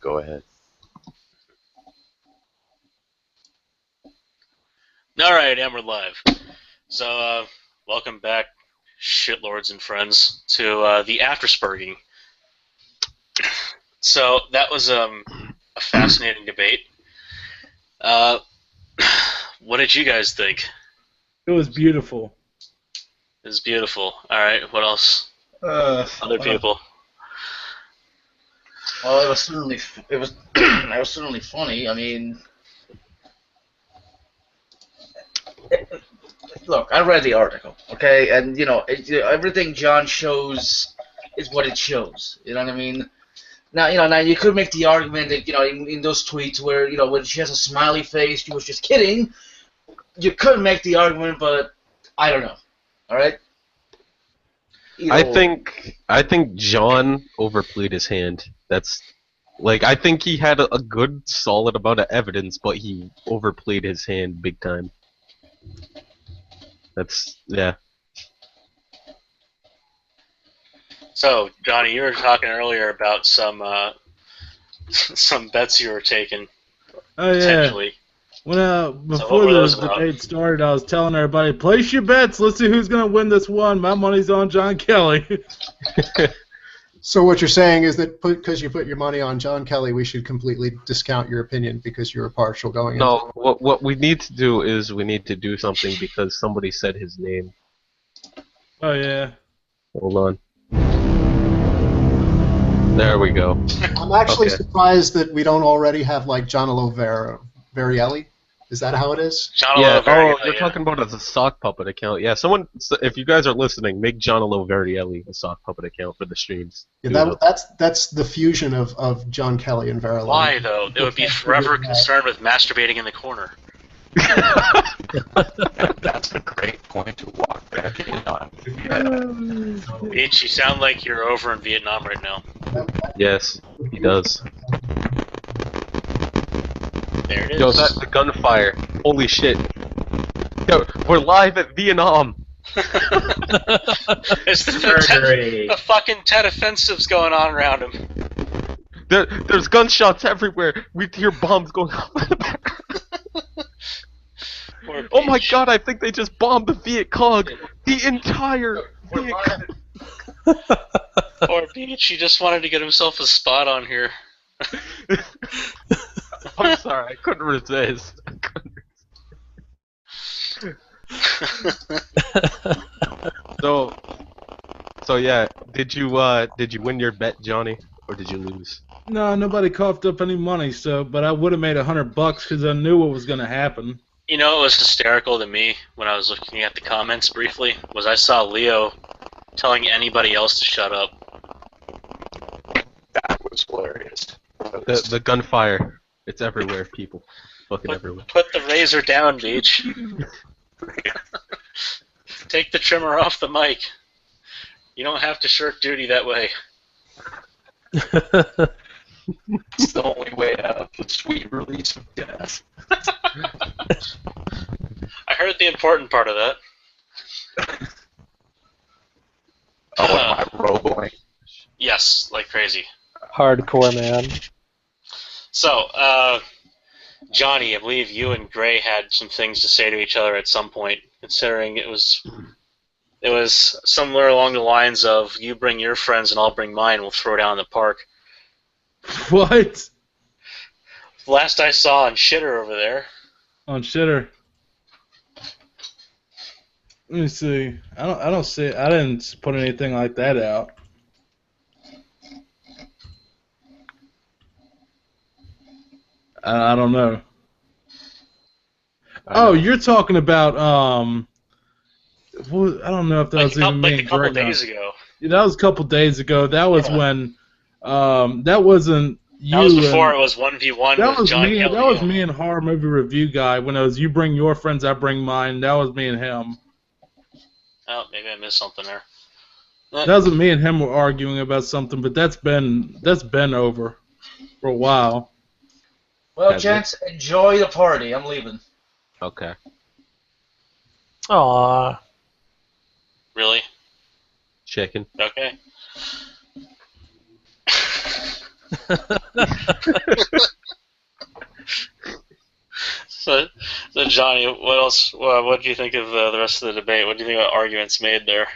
go ahead. Alright, and we're live. So, welcome back, shitlords and friends, to the Afterspurging. So, that was a fascinating debate. What did you guys think? It was beautiful. It was beautiful. Alright, what else? Other people. Well, it was certainly it was certainly funny. I mean, look, I read the article, okay, and everything John shows is what it shows. You know what I mean? Now you could make the argument that in those tweets where when she has a smiley face, she was just kidding. You could make the argument, but I don't know. All right. I think John overplayed his hand. That's I think he had a good, solid amount of evidence, but he overplayed his hand big time. Yeah. So, Johnny, you were talking earlier about some bets you were taking. Oh yeah. Potentially. Before the debate started, I was telling everybody, place your bets. Let's see who's gonna win this one. My money's on John Kelly. So what you're saying is that because you put your money on John Kelly, we should completely discount your opinion because you were partial going into it? No, what we need to do is we need to do something because somebody said his name. Oh yeah. Hold on. There we go. I'm actually surprised that we don't already have Giancarlo Varielli. Is that how it is? Yeah. You're talking about as a sock puppet account. Yeah. Someone, if you guys are listening, make Giancarlo Varielli a sock puppet account for the streams. Yeah, that's the fusion of John Kelly and Varielli. Why though? It would be forever concerned with masturbating in the corner. That's a great point to walk back in on. Beach, you sound like you're over in Vietnam right now. Yes, he does. There it is. Yo, that's the gunfire. Holy shit. Yo, we're live at Vietnam. It's the fucking Tet offensives going on around him. There's gunshots everywhere. We hear bombs going off in the background. Oh my god, I think they just bombed the Viet Cong. The entire Viet Cong. Poor Beach, he just wanted to get himself a spot on here. I'm sorry, I couldn't resist. So yeah, did you win your bet, Johnny, or did you lose? No, nobody coughed up any money, but I would have made $100 because I knew what was gonna happen. You know what was hysterical to me when I was looking at the comments briefly was I saw Leo telling anybody else to shut up. That was hilarious. The gunfire. It's everywhere, people. Fucking everywhere. Put the razor down, Beach. Take the trimmer off the mic. You don't have to shirk duty that way. It's the only way out. The sweet release of death. I heard the important part of that. Oh, am I roboing? Yes, like crazy. Hardcore, man. So, Johnny, I believe you and Gray had some things to say to each other at some point, considering it was somewhere along the lines of you bring your friends and I'll bring mine, we'll throw down in the park. What? Last I saw on Shitter over there. On Shitter. Let me see. I don't see. I didn't put anything like that out. I don't know. Oh, you're talking about I don't know if that was even me. Like a couple days ago. Yeah, that was a couple days ago. That was when that wasn't you. That was before it was 1v1 with John Kelly. That was me and Horror Movie Review Guy when it was you bring your friends, I bring mine. That was me and him. Oh, maybe I missed something there. That wasn't me and him were arguing about something, but that's been over for a while. Well, gents, enjoy the party. I'm leaving. Okay. Aww. Really? Chicken. Okay. So Johnny, what else? What do you think of the rest of the debate? What do you think about arguments made there?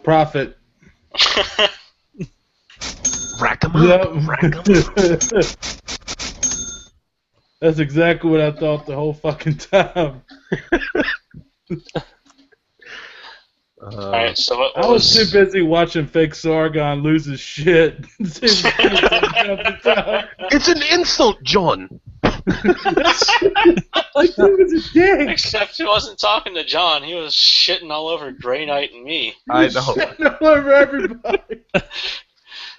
Profit. Rack 'em Yep. up. Rack 'em up. That's exactly what I thought the whole fucking time. Alright, so what I was too busy watching fake Sargon lose his shit. It's an insult, John. Like he was a dick. Except he wasn't talking to John. He was shitting all over Greyknight and me. I know. Shitting all over everybody.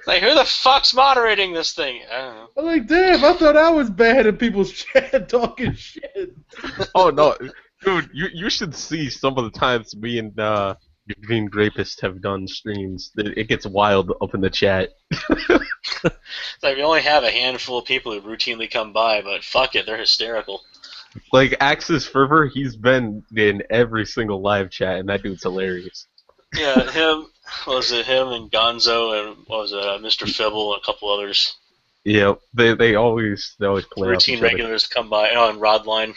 Like, who the fuck's moderating this thing? I don't know. I'm like, damn, I thought I was bad in people's chat talking shit. Oh no, dude, you should see some of the times me and Green Grapist have done streams. It gets wild up in the chat. It's like we only have a handful of people who routinely come by, but fuck it, they're hysterical. Like Axis Fervor, he's been in every single live chat, and that dude's hilarious. Yeah, him and Gonzo and Mr. Fibble and a couple others. Yeah, they always play Routine off each regulars come by. Oh, and Rodline.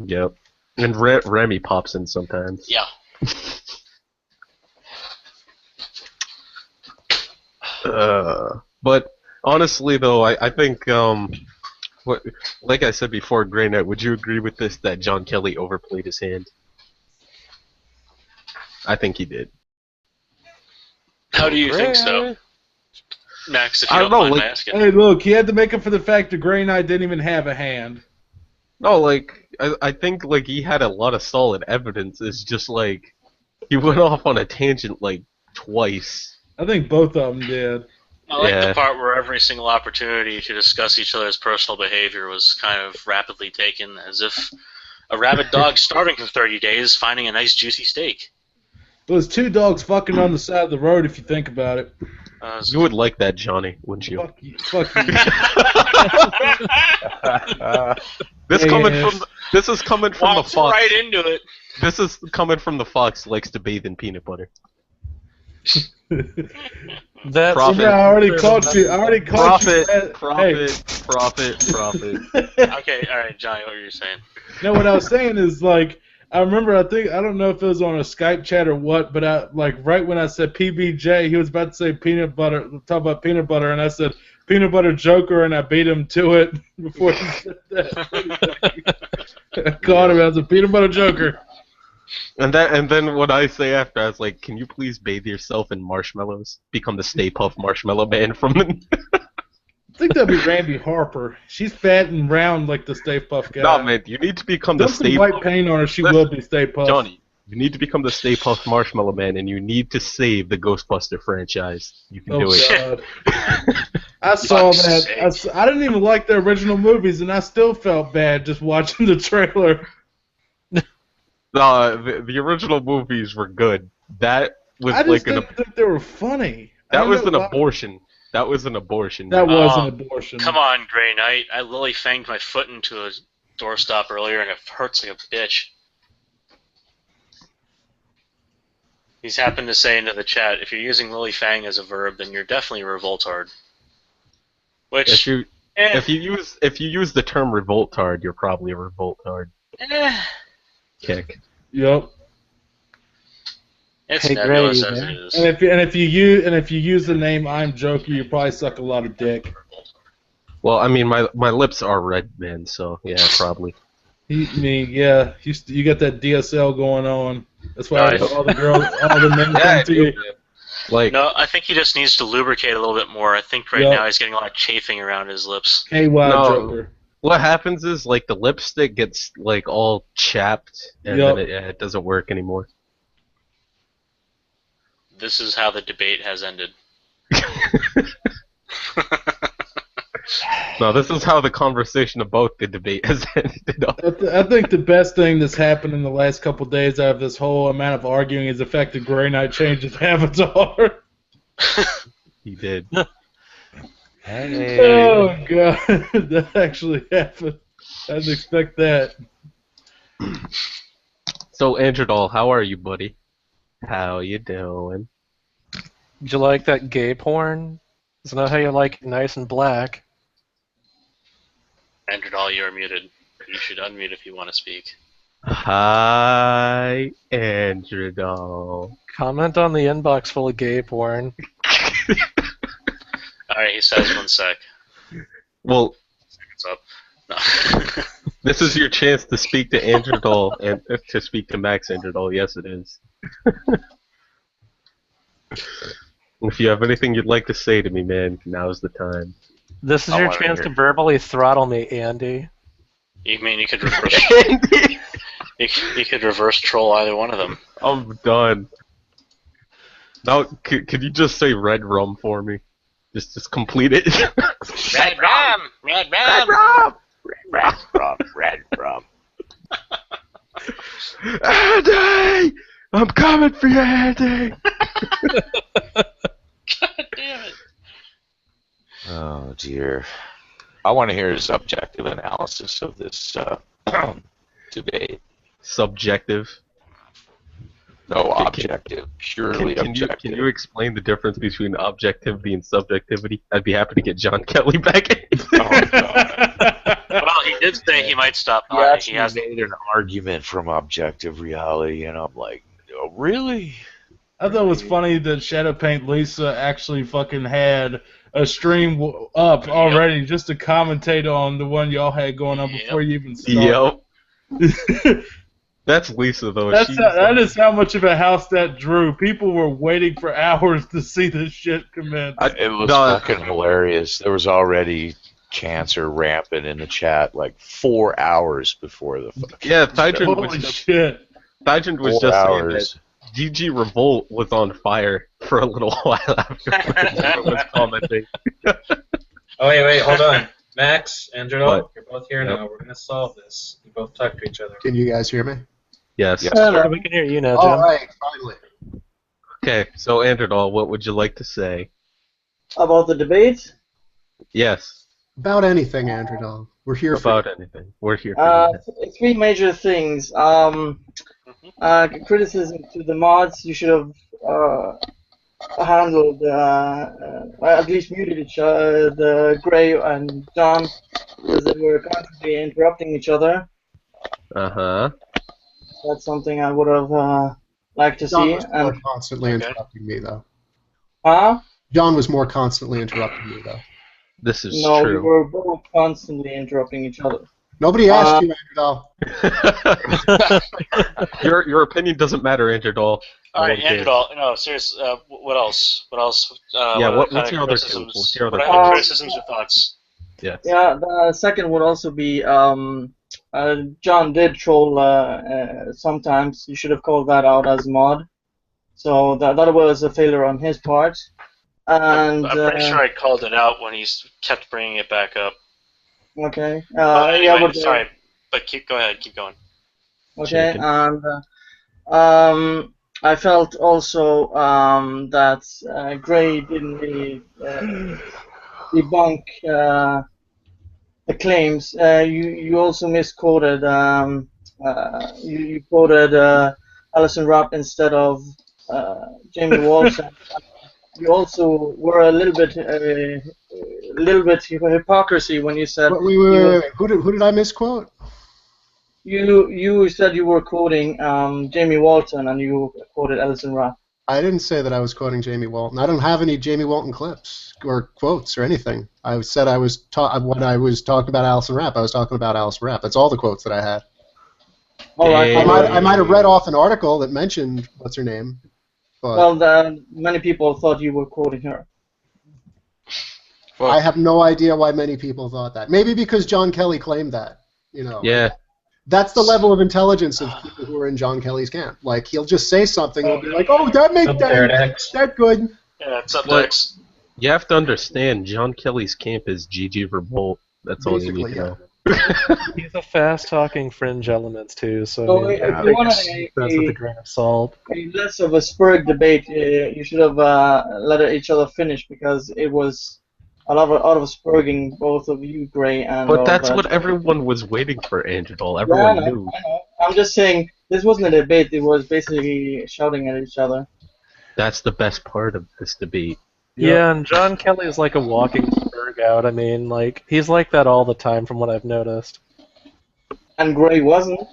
Yep, and Remy pops in sometimes. Yeah. But honestly, though, I think like I said before, Greyknight, would you agree with this that John Kelly overplayed his hand? I think he did. How do you think so? Max, if you I don't don't know, mind like- my asking. Hey, look, he had to make up for the fact that Greyknight didn't even have a hand. No, like I think like he had a lot of solid evidence. It's just like he went off on a tangent like twice. I think both of them did. I like Yeah. the part where every single opportunity to discuss each other's personal behavior was kind of rapidly taken, as if a rabid dog starving for 30 days finding a nice juicy steak. It was two dogs fucking on the side of the road, if you think about it. You would like that, Johnny, wouldn't you? Fuck you. Fuck you. This Yes. this is coming from the Walked fox. right into it. This is coming from the fox who likes to bathe in peanut butter. That's Profit. Yeah, I already caught you. I already caught you. Profit. Okay, alright, Johnny, what were you saying? No, what I was saying is like I remember. I don't know if it was on a Skype chat or what, but I like right when I said PBJ, he was about to say peanut butter, talk about peanut butter, and I said peanut butter Joker, and I beat him to it before he said that. I caught him as a peanut butter Joker. And then what I say after, I was like, can you please bathe yourself in marshmallows? Become the Stay Puft Marshmallow Man from the... I think that'd be Randy Harper. She's fat and round like the Stay Puft guy. No, man, you need to become the Dump some Stay white Puft... paint on her, she Listen, will be Stay Puft. Johnny, you need to become the Stay Puft Marshmallow Man, and you need to save the Ghostbuster franchise. You can do it. God. I saw Fuck's that. sake. I didn't even like the original movies, and I still felt bad just watching the trailer. No, the original movies were good. That was I just like didn't think they were funny. I that don't was know an why. abortion. That was an abortion. That was Oh, an abortion. Come on, Grey Knight. I lily fanged my foot into a doorstop earlier and it hurts like a bitch. He's happened to say into the chat, if you're using lily fang as a verb, then you're definitely a revoltard. Which, If you use the term revoltard, you're probably a revoltard. Kick. Yep. It's Hey, nebulous Gray, as man. it is. And if you use the name I'm Joker, you probably suck a lot of dick. Well, I mean, my lips are red, man. So yeah, probably. You got that DSL going on. That's why Nice. all the men come to you. Like, No, I think he just needs to lubricate a little bit more. I think right Yep. now he's getting a lot of chafing around his lips. KY No. Joker. what happens is like the lipstick gets like all chapped, and Yep. then it doesn't work anymore. This is how the debate has ended. No, this is how the conversation about the debate has ended up. I think the best thing that's happened in the last couple of days out of this whole amount of arguing is the fact that Greyknight changed his avatar. He did. Hey. Oh god, that actually happened. I didn't expect that. So, Andrew Doll, how are you, buddy? How you doing? Do you like that gay porn? Isn't that how you like it nice and black? Androdol, you're muted. You should unmute if you want to speak. Hi, Androdol. Comment on the inbox full of gay porn. Alright, he says 1 sec. Well, What's up? No. this is your chance to speak to Androdol and to speak to Max Androdol. Yes, it is. If you have anything you'd like to say to me, man, now's the time. This is I your wanna chance hear. to verbally throttle me, Andy. You mean you could reverse you could reverse troll either one of them. I'm done. Now, could you just say red rum for me? Just complete it. Red rum! Red rum! rum! Red rum. Andy! I'm coming for you, Andy! God damn it. Oh dear. I want to hear his objective analysis of this debate. Subjective. No, objective. Purely objective. Can you explain the difference between objectivity and subjectivity? I'd be happy to get John Kelly back in. Oh, God. Well, he did say he might stop He by. actually He has made an argument from objective reality, and I'm like, oh, really? I thought it was funny that Shadow Paint Lisa actually fucking had a stream up already just to commentate on the one y'all had going on before you even started. Yep. That's Lisa, though. That is how much of a house that drew. People were waiting for hours to see this shit commence. It was fucking hilarious. There was already cancer rampant in the chat like 4 hours before the fucking... Yeah, Thygent Holy was just, shit. Thygent was 4 just hours. saying that GG Revolt was on fire for a little while after it was commenting. Oh, wait, hold on. Max, Andrew, What? you're both here now. We're going to solve this. You both talk to each other. Can you guys hear me? Yes. Yes. We can hear you now, Jim. All right, finally. Okay, so Androdol, what would you like to say? About the debate? Yes, About anything, Andrew Dahl. We're here about for anything. We're here for you. Three major things. Criticism to the mods. You should have handled, at least muted each other, the Gray and John, because they were constantly interrupting each other. Uh-huh. That's something I would have liked to John see. was more constantly interrupting me, though. Huh? John was more constantly interrupting me, though. This is No, we true. were both constantly interrupting each other. Nobody asked you, Andrew Dahl. Your opinion doesn't matter, Androdol. Alright, Androdol, no, serious, what else? What else? Yeah, what what's kind your of other two? criticisms? What's your other What two? kind of criticisms or thoughts? Yes. Yeah, the second would also be John did troll sometimes. You should have called that out as mod. So that was a failure on his part. And I'm pretty sure I called it out when he kept bringing it back up. okay. Anyway, Yeah, but, sorry, but go ahead, keep going. okay, Chicken. and I felt also that Gray didn't really debunk the claims. You also misquoted. You quoted Alison Rapp instead of Jamie Walsh. You also were a little bit hypocrisy when you said Wait. Who did I misquote? you said you were quoting Jamie Walton and you quoted Alison Rapp. I didn't say that I was quoting Jamie Walton. I don't have any Jamie Walton clips or quotes or anything. I said I was when I was talking about Alison Rapp, I was talking about Alison Rapp. That's all the quotes that I had. All right. I might have read off an article that mentioned what's her name. But Well, many people thought you were quoting her. I have no idea why many people thought that. Maybe because John Kelly claimed that. You know. Yeah. That's the level of intelligence of people who are in John Kelly's camp. Like he'll just say something and he'll be like, "Oh, that makes that good." Yeah, it's up next. You have to understand, John Kelly's camp is GG Revolt. That's all you need to know. He's a fast-talking fringe element too, so So I mean, if you wanted that's with a grain of salt. a less of a spurred debate, you should have let each other finish because it was a lot of spurging both of you, Gray, and. But that's what everyone was waiting for, Androdol. Everyone I knew. know. I'm just saying this wasn't a debate. It was basically shouting at each other. That's the best part of this debate. Yeah, and John Kelly is like a walking Berg out. I mean, like, he's like that all the time from what I've noticed. And Gray wasn't.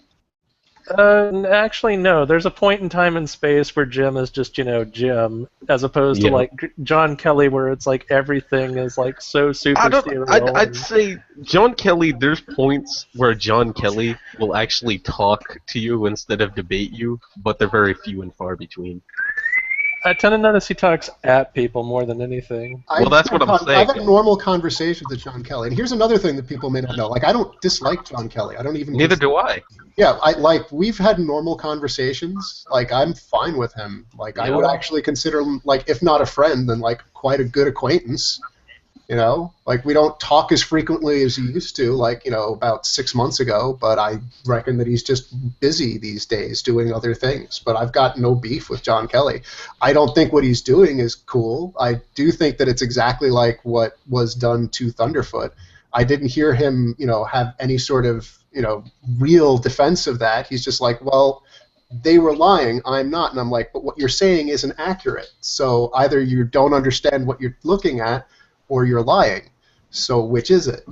Actually, no. There's a point in time and space where Jim is just, you know, Jim, as opposed to, Yeah. like, John Kelly, where it's like everything is, like, so super serial. I'd say John Kelly, there's points where John Kelly will actually talk to you instead of debate you, but they're very few and far between. I tend to notice he talks at people more than anything. Well, that's what I'm saying. I've had normal conversations with John Kelly, and here's another thing that people may not know. Like, I don't dislike John Kelly. I don't even. Neither do I. Yeah, we've had normal conversations. Like, I'm fine with him. Like, I would actually consider him, like, if not a friend, then like quite a good acquaintance. You know, like, we don't talk as frequently as he used to, like, you know, about 6 months ago, but I reckon that he's just busy these days doing other things. But I've got no beef with John Kelly. I don't think what he's doing is cool. I do think that it's exactly like what was done to Thunderfoot. I didn't hear him, you know, have any sort of, you know, real defense of that. He's just like, well, they were lying, I'm not. And I'm like, but what you're saying isn't accurate. So either you don't understand what you're looking at, or you're lying. So which is it?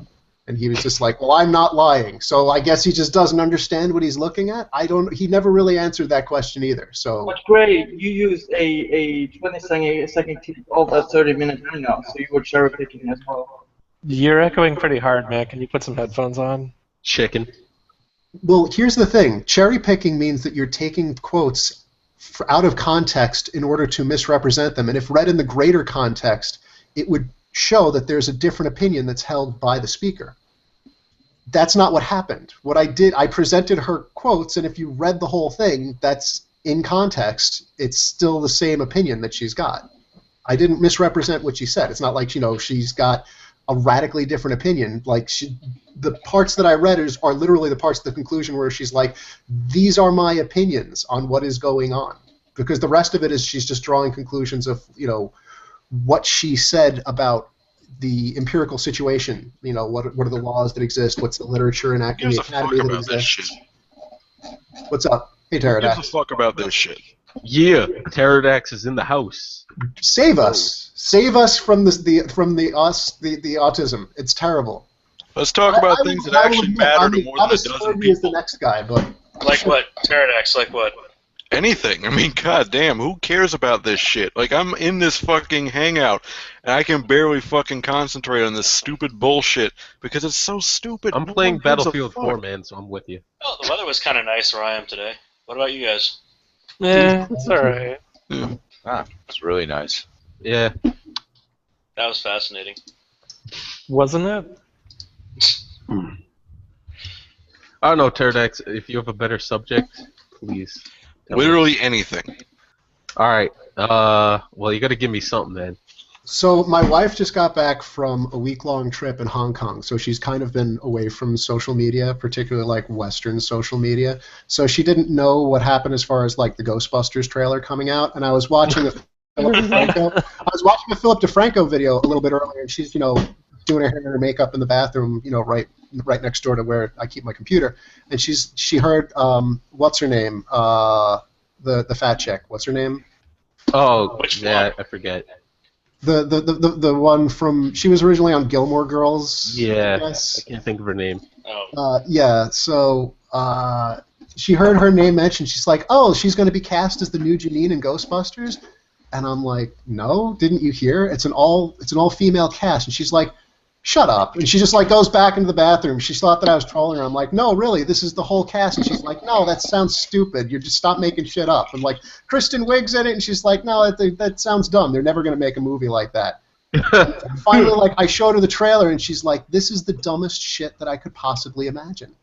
And he was just like, well, I'm not lying. So I guess he just doesn't understand what he's looking at. He never really answered that question either. So. But Gray, you used a 20-second clip of a 30-minute hangout, so you were cherry picking as well. You're echoing pretty hard, man. Can you put some headphones on? Chicken. Well, here's the thing. Cherry picking means that you're taking quotes out of context in order to misrepresent them. And if read in the greater context, it would show that there's a different opinion that's held by the speaker. That's not what happened. What I did, I presented her quotes, and if you read the whole thing, that's in context, it's still the same opinion that she's got. I didn't misrepresent what she said. It's not like, you know, she's got a radically different opinion. Like, the parts that I read are literally the parts of the conclusion where she's like, these are my opinions on what is going on. Because the rest of it is she's just drawing conclusions of, you know, what she said about the empirical situation. You know, what are the laws that exist? What's the literature and academy that exists? What's up? Hey, Pterodax. Who gives a fuck about this shit? Yeah, Pterodax is in the house. Save us! Save us from the autism. It's terrible. Let's talk about things that actually matter to more than a dozen people. As the next guy, but Like what? Pterodax, like what? Anything. I mean, goddamn, who cares about this shit? Like, I'm in this fucking hangout, and I can barely fucking concentrate on this stupid bullshit because it's so stupid. I'm playing Battlefield 4, man, so I'm with you. Oh, the weather was kind of nice where I am today. What about you guys? Yeah, it's alright. Yeah. Ah, it's really nice. Yeah. That was fascinating. Wasn't it? I don't know, Pterodax, if you have a better subject, please. Literally anything. Alright, well, you gotta give me something, then. So my wife just got back from a week-long trip in Hong Kong, so she's kind of been away from social media, particularly like Western social media. So she didn't know what happened as far as like the Ghostbusters trailer coming out, and I was watching a Philip DeFranco video a little bit earlier, and she's, you know, doing her hair and her makeup in the bathroom, you know, right next door to where I keep my computer, and she heard what's her name, the fat chick, what's her name? Oh, Which yeah, one? I forget. The one from, she was originally on Gilmore Girls. Yeah, I guess. I can't think of her name. Oh. Yeah, so she heard her name mentioned. She's like, oh, she's going to be cast as the new Janine in Ghostbusters, and I'm like, no, didn't you hear? It's an all female cast, and she's like, shut up. And she just like goes back into the bathroom. She thought that I was trolling her. I'm like, no, really, this is the whole cast. And she's like, no, that sounds stupid. You just stop making shit up. I'm like, Kristen Wiig's in it, and she's like, no, that sounds dumb. They're never going to make a movie like that. Finally, like, I showed her the trailer, and she's like, this is the dumbest shit that I could possibly imagine.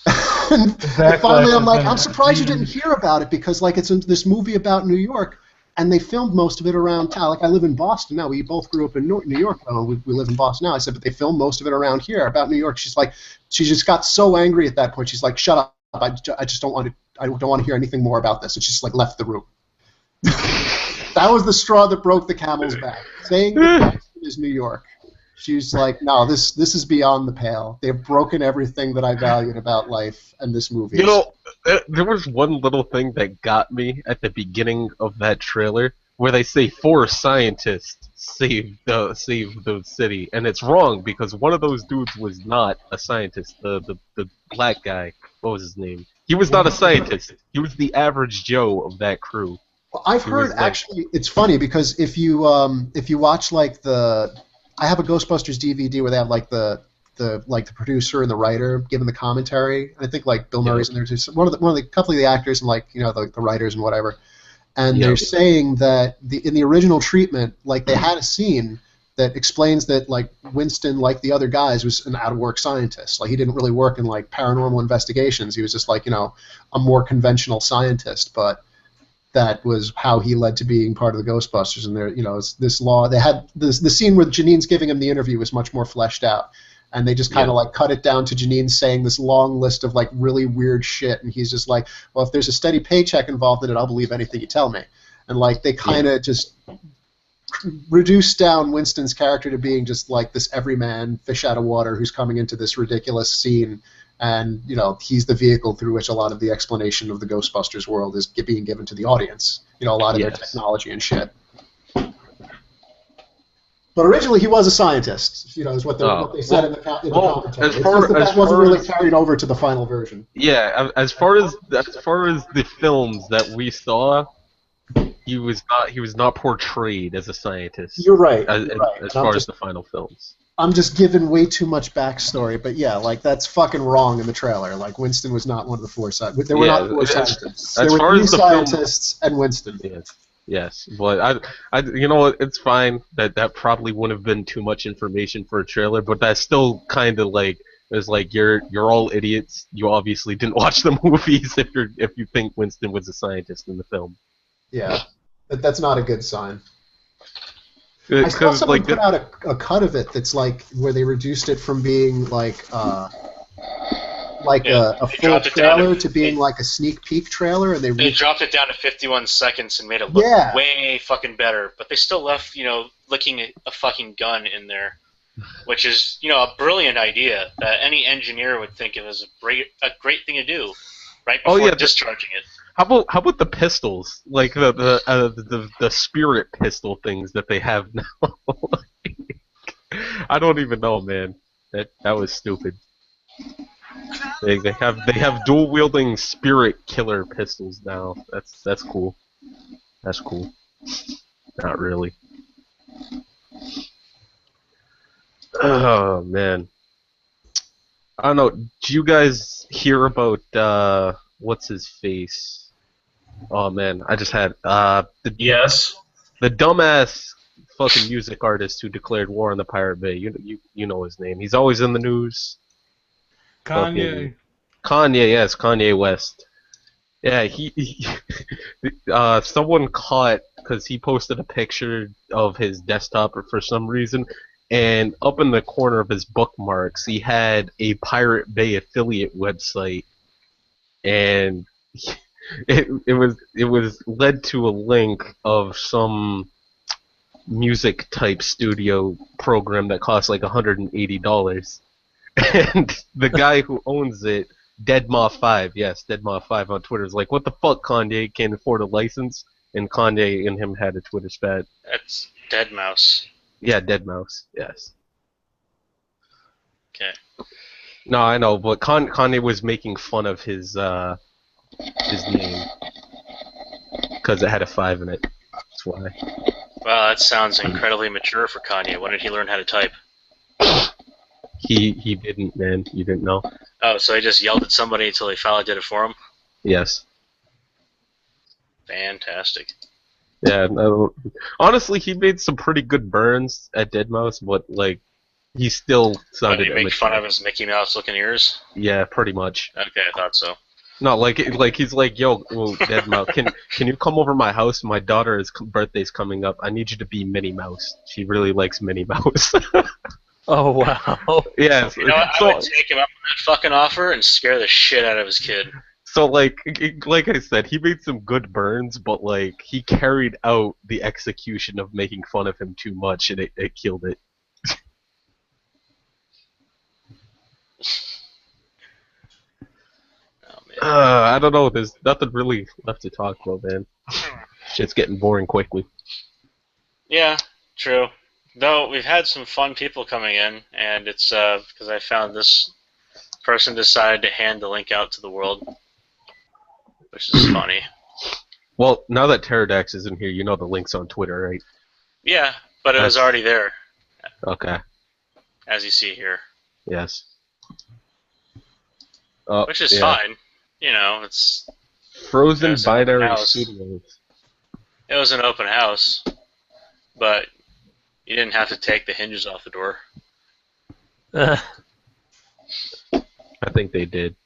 And finally, I'm like, I'm surprised you didn't hear about it, because like it's this movie about New York, and they filmed most of it around town. Like, I live in Boston now. We both grew up in New York. We live in Boston now. I said, but they filmed most of it around here about New York. She's like, she just got so angry at that point. She's like, shut up. I just don't want to. I don't want to hear anything more about this. And she just like left the room. That was the straw that broke the camel's back. Saying that Boston is New York. She's like, no, this is beyond the pale. They've broken everything that I valued about life, and this movie. You know, there was one little thing that got me at the beginning of that trailer where they say 4 scientists saved the city, and it's wrong because one of those dudes was not a scientist. The black guy, what was his name? He was not a scientist. He was the average Joe of that crew. Well, I've heard actually, it's funny because if you watch like I have a Ghostbusters DVD where they have like the producer and the writer giving the commentary. And I think like Bill Murray's in there too. So one of the couple of the actors and like the writers and whatever. And they're saying that in the original treatment, like they had a scene that explains that like Winston, like the other guys, was an out-of-work scientist. Like he didn't really work in like paranormal investigations. He was just like a more conventional scientist, but that was how he led to being part of the Ghostbusters. And there, it's this law. They had the scene where Janine's giving him the interview was much more fleshed out, and they just kind of like cut it down to Janine saying this long list of like really weird shit, and he's just like, well, if there's a steady paycheck involved in it, I'll believe anything you tell me. And like they kind of just reduced down Winston's character to being just like this everyman fish out of water who's coming into this ridiculous scene. And, he's the vehicle through which a lot of the explanation of the Ghostbusters world is being given to the audience. A lot of their technology and shit. But originally he was a scientist, is what they said in the commentary. That wasn't really carried over to the final version. Yeah, as far as the films that we saw, he was not portrayed as a scientist. You're right. As far as the final films. I'm just giving way too much backstory, but yeah, like that's fucking wrong in the trailer. Like Winston was not one of the 4 scientists. There were not 4 scientists. There were 3 scientists and Winston. Yes, but it's fine. That probably wouldn't have been too much information for a trailer, but that's still kind of like it's like you're all idiots. You obviously didn't watch the movies if you think Winston was a scientist in the film. Yeah, that's not a good sign. I saw someone put out a cut of it that's like where they reduced it from being like a full trailer to being like a sneak peek trailer, and they dropped it down to 51 seconds and made it look way fucking better. But they still left licking a fucking gun in there, which is a brilliant idea that any engineer would think it was a great thing to do right before discharging it. How about the pistols, like the spirit pistol things that they have now? I don't even know, man. That was stupid. They have dual wielding spirit killer pistols now. That's cool. That's cool. Not really. Oh man. I don't know. Do you guys hear about what's his face? Oh man, I just had Yes. The dumbass fucking music artist who declared war on the Pirate Bay. You know his name. He's always in the news. Kanye. Kanye, yes, Kanye West. Yeah, he someone caught because he posted a picture of his desktop for some reason, and up in the corner of his bookmarks he had a Pirate Bay affiliate website, and it was led to a link of some music type studio program that costs like $180, and the guy who owns it, deadma5, yes, deadma5 on Twitter, is like, what the fuck, Kanye, can't afford a license? And Kanye and him had a Twitter spat. That's Deadmau5. Yeah, Deadmau5, yes. Okay. No, I know, but Kanye was making fun of his name because it had a 5 in it. That's why. Well, that sounds incredibly mature for Kanye. When did he learn how to type? He didn't, man. You didn't know. Oh, so he just yelled at somebody until he finally did it for him? Yes. Fantastic. Yeah. No, honestly, he made some pretty good burns at Deadmau5, but like he still sounded. Did he make fun of his Mickey Mouse looking ears? Yeah, pretty much. Okay, I thought so. No, like he's like, yo, Deadmau5, can you come over my house? My daughter's birthday's coming up. I need you to be Minnie Mouse. She really likes Minnie Mouse. Oh wow. Yeah. You know what? I would take him up on that fucking offer and scare the shit out of his kid. So like I said, he made some good burns, but like he carried out the execution of making fun of him too much, and it killed it. Oh, man. I don't know. There's nothing really left to talk about, man. Shit's getting boring quickly. Yeah, true. Though we've had some fun people coming in, and it's because I found this person decided to hand the link out to the world, which is funny. Well, now that Pterodax isn't here, you know the link's on Twitter, right? Yeah, but it was already there, Okay. as you see here. Yes. Which is fine. You know, it's Frozen it was an open Binary house. Studios. It was an open house, but you didn't have to take the hinges off the door. I think they did.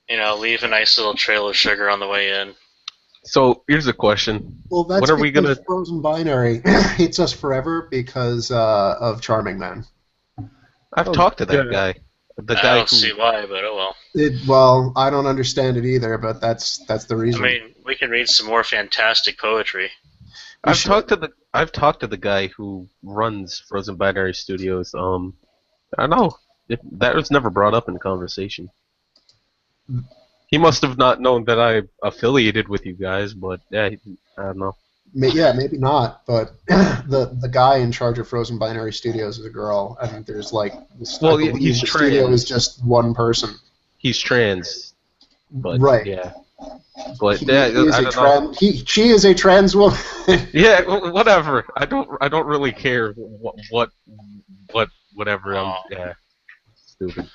You know, leave a nice little trail of sugar on the way in. So here's a question. Well, that's when are we gonna? Frozen Binary hates us forever because of Charming Man. I've talked to that guy. The guy I don't see why, but oh well. Well, I don't understand it either, but that's the reason. I mean, we can read some more fantastic poetry. I've talked to the guy who runs Frozen Binary Studios. I don't know. That was never brought up in conversation. He must have not known that I affiliated with you guys, but yeah, I don't know. Yeah, maybe not, but the guy in charge of Frozen Binary Studios is a girl, and there's like he's the trans. studio is just one person. He's trans, but right? Yeah, but She is a trans woman. Yeah, whatever. I don't really care whatever. Yeah, stupid.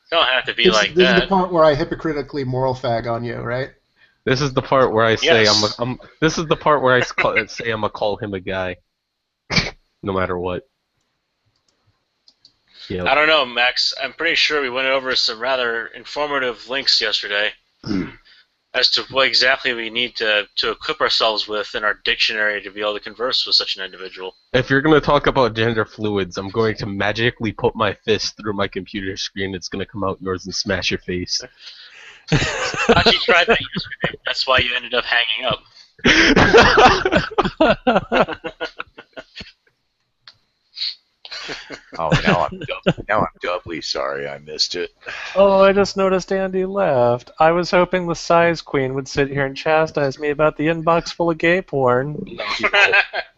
Don't have to be like this that. This is the part where I hypocritically moral fag on you, right? This is the part where I say Yes. This is the part where I say I'm gonna call him a guy, no matter what. Yeah. I don't know, Max. I'm pretty sure we went over some rather informative links yesterday as to what exactly we need to equip ourselves with in our dictionary to be able to converse with such an individual. If you're gonna talk about gender fluids, I'm going to magically put my fist through my computer screen. It's gonna come out yours and smash your face. I actually tried that yesterday. That's why you ended up hanging up. Oh, now I'm doubly sorry I missed it. Oh, I just noticed Andy left. I was hoping the size queen would sit here and chastise me about the inbox full of gay porn.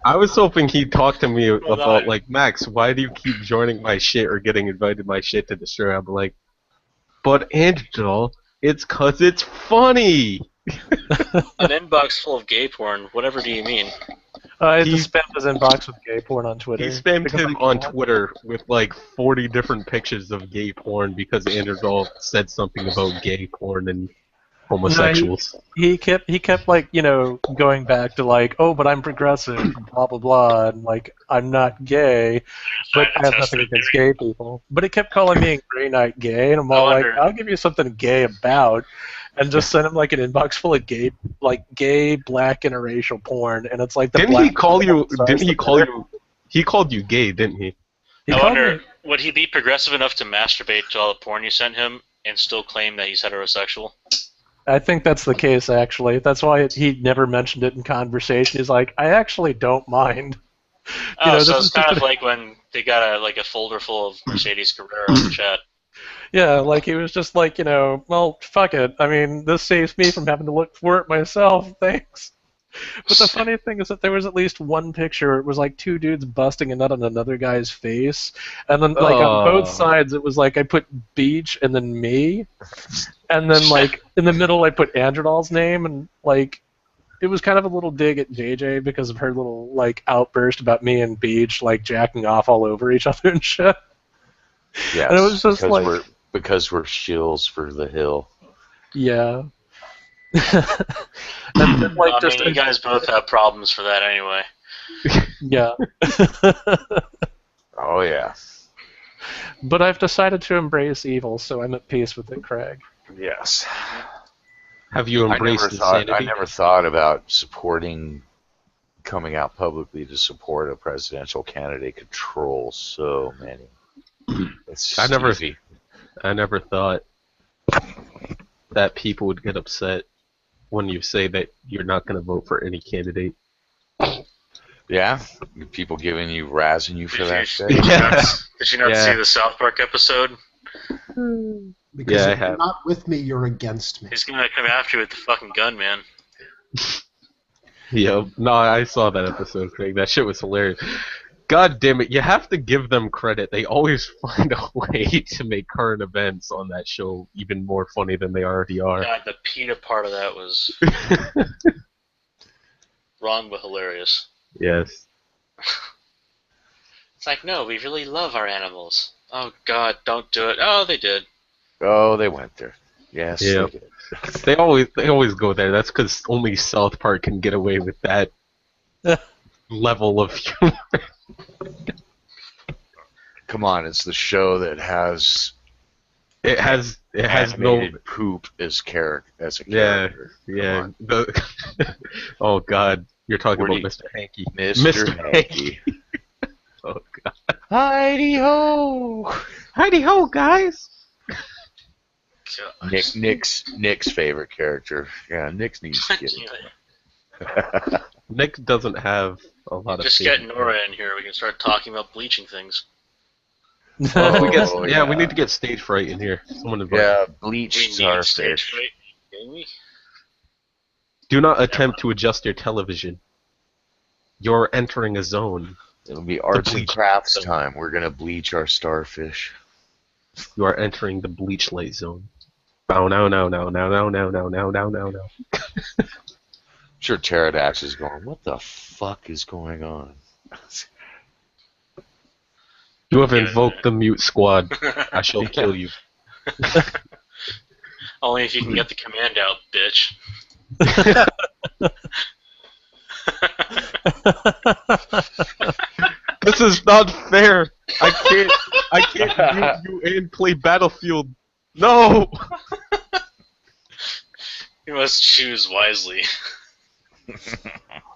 I was hoping he'd talk to me about, like, Max, why do you keep joining my shit or getting invited to my shit to destroy? I'm like, but Angel, it's 'cause it's funny! An inbox full of gay porn. Whatever do you mean? I just spammed his inbox with gay porn on Twitter. He spammed him on Twitter with like 40 different pictures of gay porn because Andrew said something about gay porn and homosexuals. No, he kept like, you know, going back to like, oh, but I'm progressive, blah blah blah, and like I'm not gay, but I have nothing against gay people. But he kept calling me and Greyknight gay, and I'm all like, I'll give you something gay about. And just send him like an inbox full of gay black interracial porn, and it's like the. Didn't he call you? Didn't he call you? He called you gay, didn't he? I wonder, would he be progressive enough to masturbate to all the porn you sent him and still claim that he's heterosexual? I think that's the case, actually. That's why he never mentioned it in conversation. He's like, I actually don't mind. So it's kind of like when they got a folder full of Mercedes Carrera in the chat. Yeah, like he was just like, you know, well, fuck it. I mean, this saves me from having to look for it myself. Thanks. But the funny thing is that there was at least one picture. It was like two dudes busting a nut on another guy's face, and then like on both sides, it was like I put Beach and then me, and then like in the middle I put Androdol's name, and like it was kind of a little dig at JJ because of her little like outburst about me and Beach like jacking off all over each other and shit. Yes, and it was just because we're shills for the hill. Yeah. And then, like, I mean, you guys both have problems for that anyway. Yeah. Oh yeah. But I've decided to embrace evil, so I'm at peace with it, Craig. Yes. Have you embraced insanity? I never thought about coming out publicly to support a presidential candidate could troll so many. It's I never thought that people would get upset when you say that you're not going to vote for any candidate. Yeah, people razzing you for that shit. Did you not see the South Park episode Because Yeah, I if you're have. not with me, you're against me. He's gonna come after you with the fucking gun, man. Yeah, no, I saw that episode, Craig. That shit was hilarious. God damn it, you have to give them credit. They always find a way to make current events on that show even more funny than they already are. God, the PETA part of that was wrong but hilarious. Yes. It's like, no, we really love our animals. Oh God, don't do it. Oh, they did. Oh, they went there. Yes, Yeah. they did. They always go there. That's because only South Park can get away with that level of humor. Come on, it's the show that has It has no. animated poop as a character. Yeah. Come The, oh God, you're talking Where about do you- Mr. Hanky. Mr. Hanky. Oh God. Heidi ho! Heidi ho, guys. God. Nick's favorite character. Yeah, Nick needs to get it. Nick doesn't have a lot of. Just get Nora in here. We can start talking about bleaching things. Oh, yeah. we need to get stage fright in here. Someone invite. Yeah, We bleach need starfish. stage fright. Kidding me? Do not attempt to adjust your television. You're entering a zone. It'll be arts and bleach crafts zone. time. We're gonna bleach our starfish. You are entering the bleach light zone. Oh no. Sure, Pterodax is going, what the fuck is going on? You have invoked the mute squad. I shall kill you. Only if you can get the command out, bitch. This is not fair. I can't mute you and play Battlefield. No. You must choose wisely.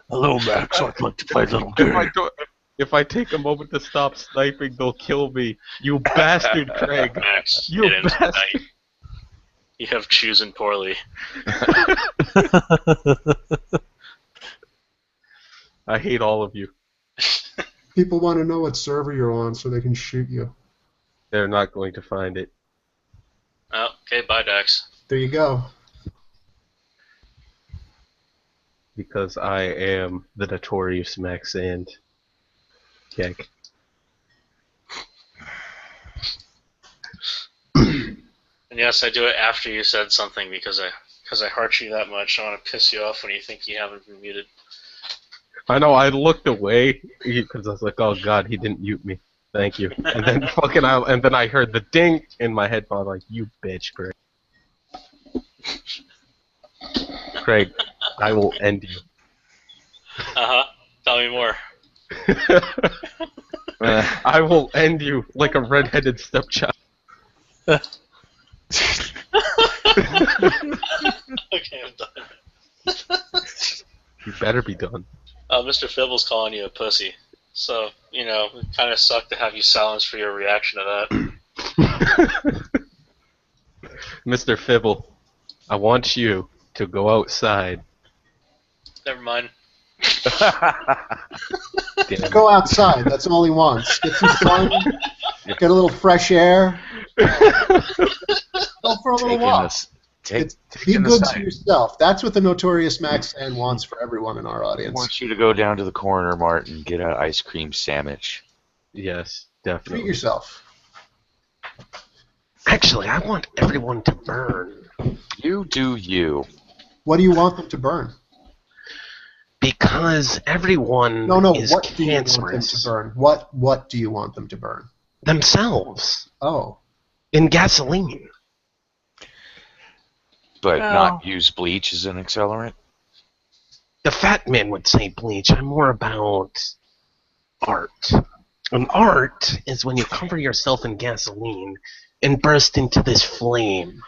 Hello, Max. I'd like to play a little game. If I take a moment to stop sniping, they'll kill me. You bastard, Craig. Max, You get in bastard. tonight. You have chosen poorly. I hate all of you. People want to know what server you're on so they can shoot you. They're not going to find it. Oh, okay, bye, Dax. There you go. Because I am the notorious Max and Keg. And yes, I do it after you said something because I heart you that much. I want to piss you off when you think you haven't been muted. I know, I looked away because I was like, oh God, he didn't mute me. Thank you. And then and then I heard the ding in my headphone, like, you bitch, Craig. Craig, I will end you. Uh-huh. Tell me more. I will end you like a redheaded stepchild. Okay, I'm done. You better be done. Mr. Fibble's calling you a pussy. So, you know, it kind of sucked to have you silenced for your reaction to that. Mr. Fibble, I want you to go outside. Never mind. Damn. Go outside. That's all he wants. Get some sun. Get a little fresh air. Go for a little walk. Be good to yourself. That's what the Notorious Max N wants for everyone in our I audience. want you to go down to the corner, Martin, get an ice cream sandwich. Yes, Treat definitely. yourself. Actually, I want everyone to burn. You do you. What do you want them to burn? Because everyone No. is What do you want them cancerous. to burn? What do you want them to burn? Themselves. Oh. In gasoline. But Well. not use bleach as an accelerant? The fat man would say bleach. I'm more about art. And art is when you cover yourself in gasoline and burst into this flame.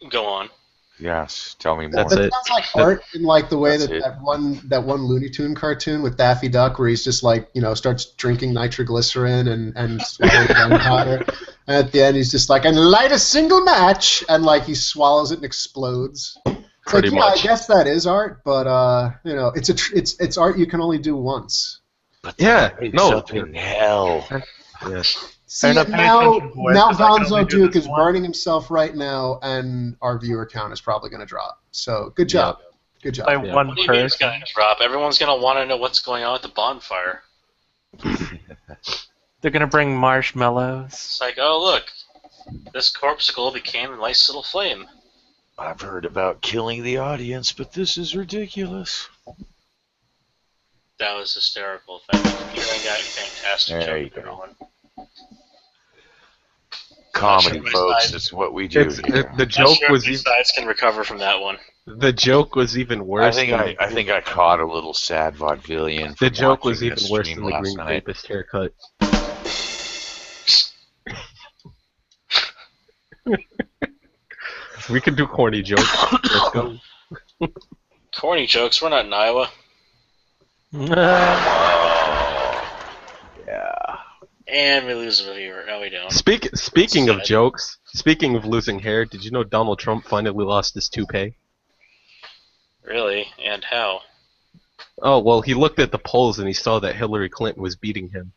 Go on. Yes, tell me more. That's it. Sounds like art in like the way That's that it. that one Looney Tune cartoon with Daffy Duck where he's just like, starts drinking nitroglycerin and swallowing gunpowder. And at the end he's just like, and light a single match, and like he swallows it and explodes. It's Pretty like, much. I guess that is art, but it's art you can only do once. But Yeah, it's no. up in hell. Yes. See, enough, pay now attention, boys, now 'cause I can only Gonzo do Duke this is once. burning himself right now, and our viewer count is probably going to drop. So good Yeah. job, good job. By Yeah. one What do you mean it's person. going to drop? Everyone's going to want to know what's going on at the bonfire. They're gonna bring marshmallows. It's like, oh, look, this corpsicle became a nice little flame. I've heard about killing the audience, but this is ridiculous. That was hysterical. Thank you for hearing that fantastic There you joke, go. everyone. Comedy, Not sure my folks, sides- is what we do It's, here. the Not joke sure was if even, my sides can recover from that one. the joke was even I worse. think I caught a little sad vaudevillian. The from joke was watching this even worse stream than the last Green night. Rapist haircut. We can do corny jokes. Let's go. Corny jokes, we're not in Iowa. Yeah. And we lose a viewer. No, we don't. Speaking of Sad. jokes, speaking of losing hair, did you know Donald Trump finally lost his toupee? Really? And how? Oh, well, he looked at the polls and he saw that Hillary Clinton was beating him.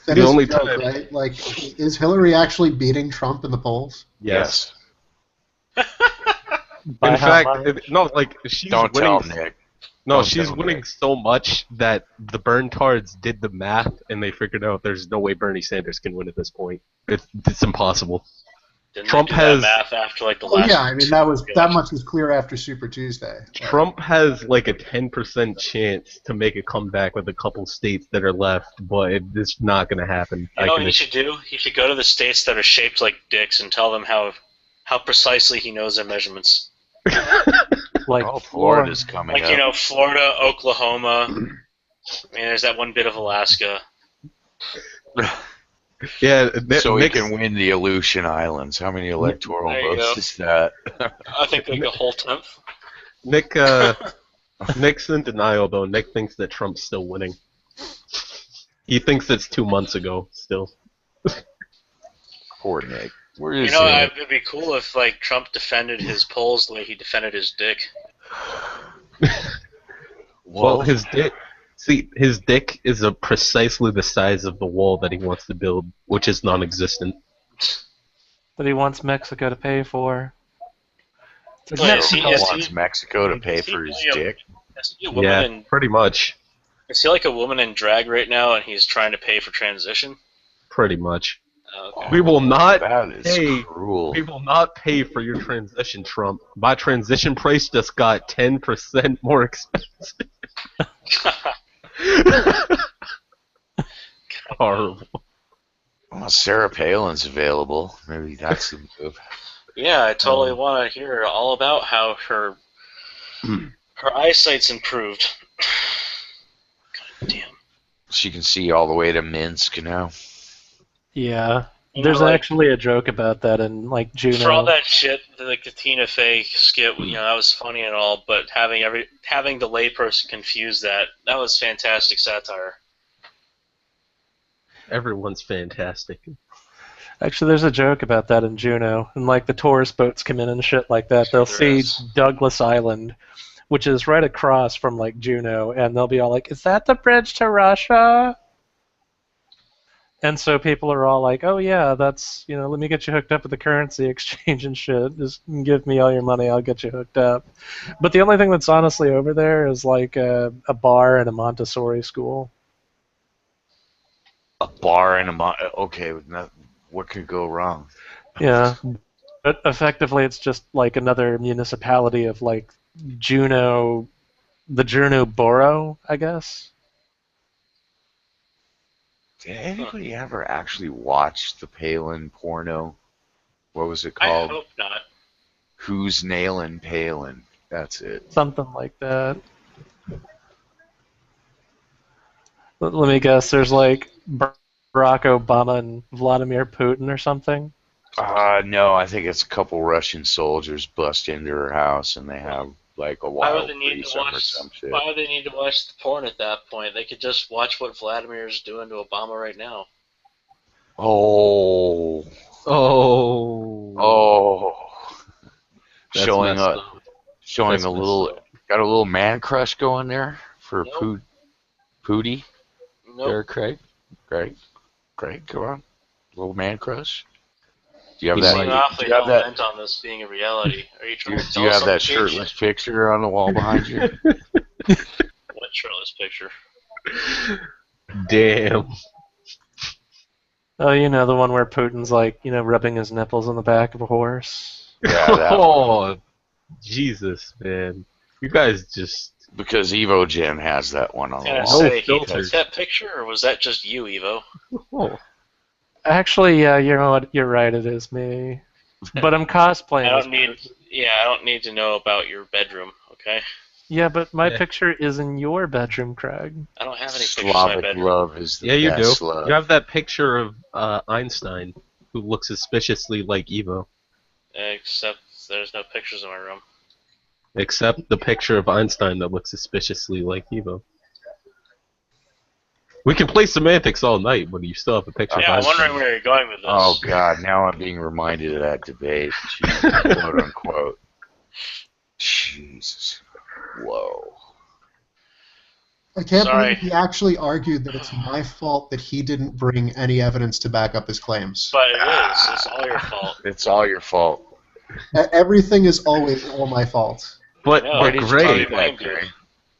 That The is only a joke, time- right? Like, is Hillary actually beating Trump in the polls? Yes. By In how fact, much? no, like, she's Don't winning. tell Nick. No, Don't she's tell winning Nick. so much that the Berntards did the math and they figured out there's no way Bernie Sanders can win at this point. It's impossible. Didn't Trump they do has- that math after like the Oh last. yeah, I mean that much was clear after Super Tuesday. Trump has like a 10% chance to make a comeback with a couple states that are left, but it's not going to happen. You know what he should do? He should go to the states that are shaped like dicks and tell them how precisely he knows their measurements. Like Oh, Florida's coming Like, up. you know, Florida, Oklahoma. I mean, there's that one bit of Alaska. Yeah, So he Nick's- can win the Aleutian Islands. How many electoral There you votes go. is that? I think like a whole tenth. Nick's in denial though. Nick thinks that Trump's still winning. He thinks it's 2 months ago still. Poor Nick. Where You is know, he? it'd be cool if like Trump defended his polls the way he defended his dick. Well, his dick. See, his dick is precisely the size of the wall that he wants to build, which is non-existent. that he wants Mexico to pay for. It's Wait, like is he- Mexico is he- wants Mexico to pay is he for his really a- dick. Is he a woman Yeah, in, pretty much. is he like a woman in drag right now and he's trying to pay for transition? Pretty much. Oh, okay. We will not That is pay. cruel. We will not pay for your transition, Trump. My transition price just got 10% more expensive. Horrible. Well, Sarah Palin's available. Maybe that's the move. Yeah, I totally want to hear all about how her eyesight's improved. God damn. She can see all the way to Minsk now. Yeah. You There's know, like, actually a joke about that in like Juno. for all that shit, like the Tina Fey skit, you know, that was funny and all, but having the layperson confuse that was fantastic satire. Everyone's fantastic. Actually, there's a joke about that in Juno, and like the tourist boats come in and shit like that. They'll There see is. Douglas Island, which is right across from like Juno, and they'll be all like, "Is that the bridge to Russia?" And so people are all like, "Oh yeah, that's, you know, let me get you hooked up with the currency exchange and shit. Just give me all your money, I'll get you hooked up." But the only thing that's honestly over there is like a bar and a Montessori school. A bar and okay, what could go wrong? Yeah, but effectively it's just like another municipality of like Juneau, the Juneau borough, I guess. Did anybody ever actually watch the Palin porno? What was it I called? hope not. Who's Nailin' Palin? That's it. Something like that. Let me guess, there's like Barack Obama and Vladimir Putin or something. No, I think it's a couple Russian soldiers bust into her house and they have like a Why would wild they need to threesome or watch? some shit. Why would they need to watch the porn at that point? They could just watch what Vladimir's doing to Obama right now. Oh, Oh. oh, That's showing messed up, up. Showing That's got a little man crush going there for Nope. Pootie. Nope. There, Craig, come on, little man crush. Do you have He You that? seem might. awfully Do you have that? hell-bent on this being a reality. Are you trying to Do tell you us have that something, Gage? shirtless picture on the wall behind you? What shirtless picture? Damn. Oh, you know, the one where Putin's like, you know, rubbing his nipples on the back of a horse. Yeah, that one. Oh, Jesus, man. You guys just. Because Evo Jim has that one on the And I wall. No say, he took filters. that picture, or was that just you, Evo? Oh. Actually, yeah, you know what? You're right. It is me. But I'm cosplaying. I as don't need. Yeah, I don't need to know about your bedroom. Okay. Yeah, but my Yeah. picture is in your bedroom, Craig. I don't have any pictures in my Slavic bedroom. love is the Yeah, you do. best love. You have that picture of Einstein, who looks suspiciously like Evo. Except there's no pictures in my room. Except the picture of Einstein that looks suspiciously like Evo. We can play semantics all night, but you still have a picture Yeah, of I'm Einstein. wondering where you're going with this. Oh God! Now I'm being reminded of that debate, quote unquote. Jesus. Whoa. I can't Sorry. believe he actually argued that it's my fault that he didn't bring any evidence to back up his claims. But it is. It's all your fault. It's all your fault. Everything is always all my fault. But, No, but I didn't Gray, tell you that,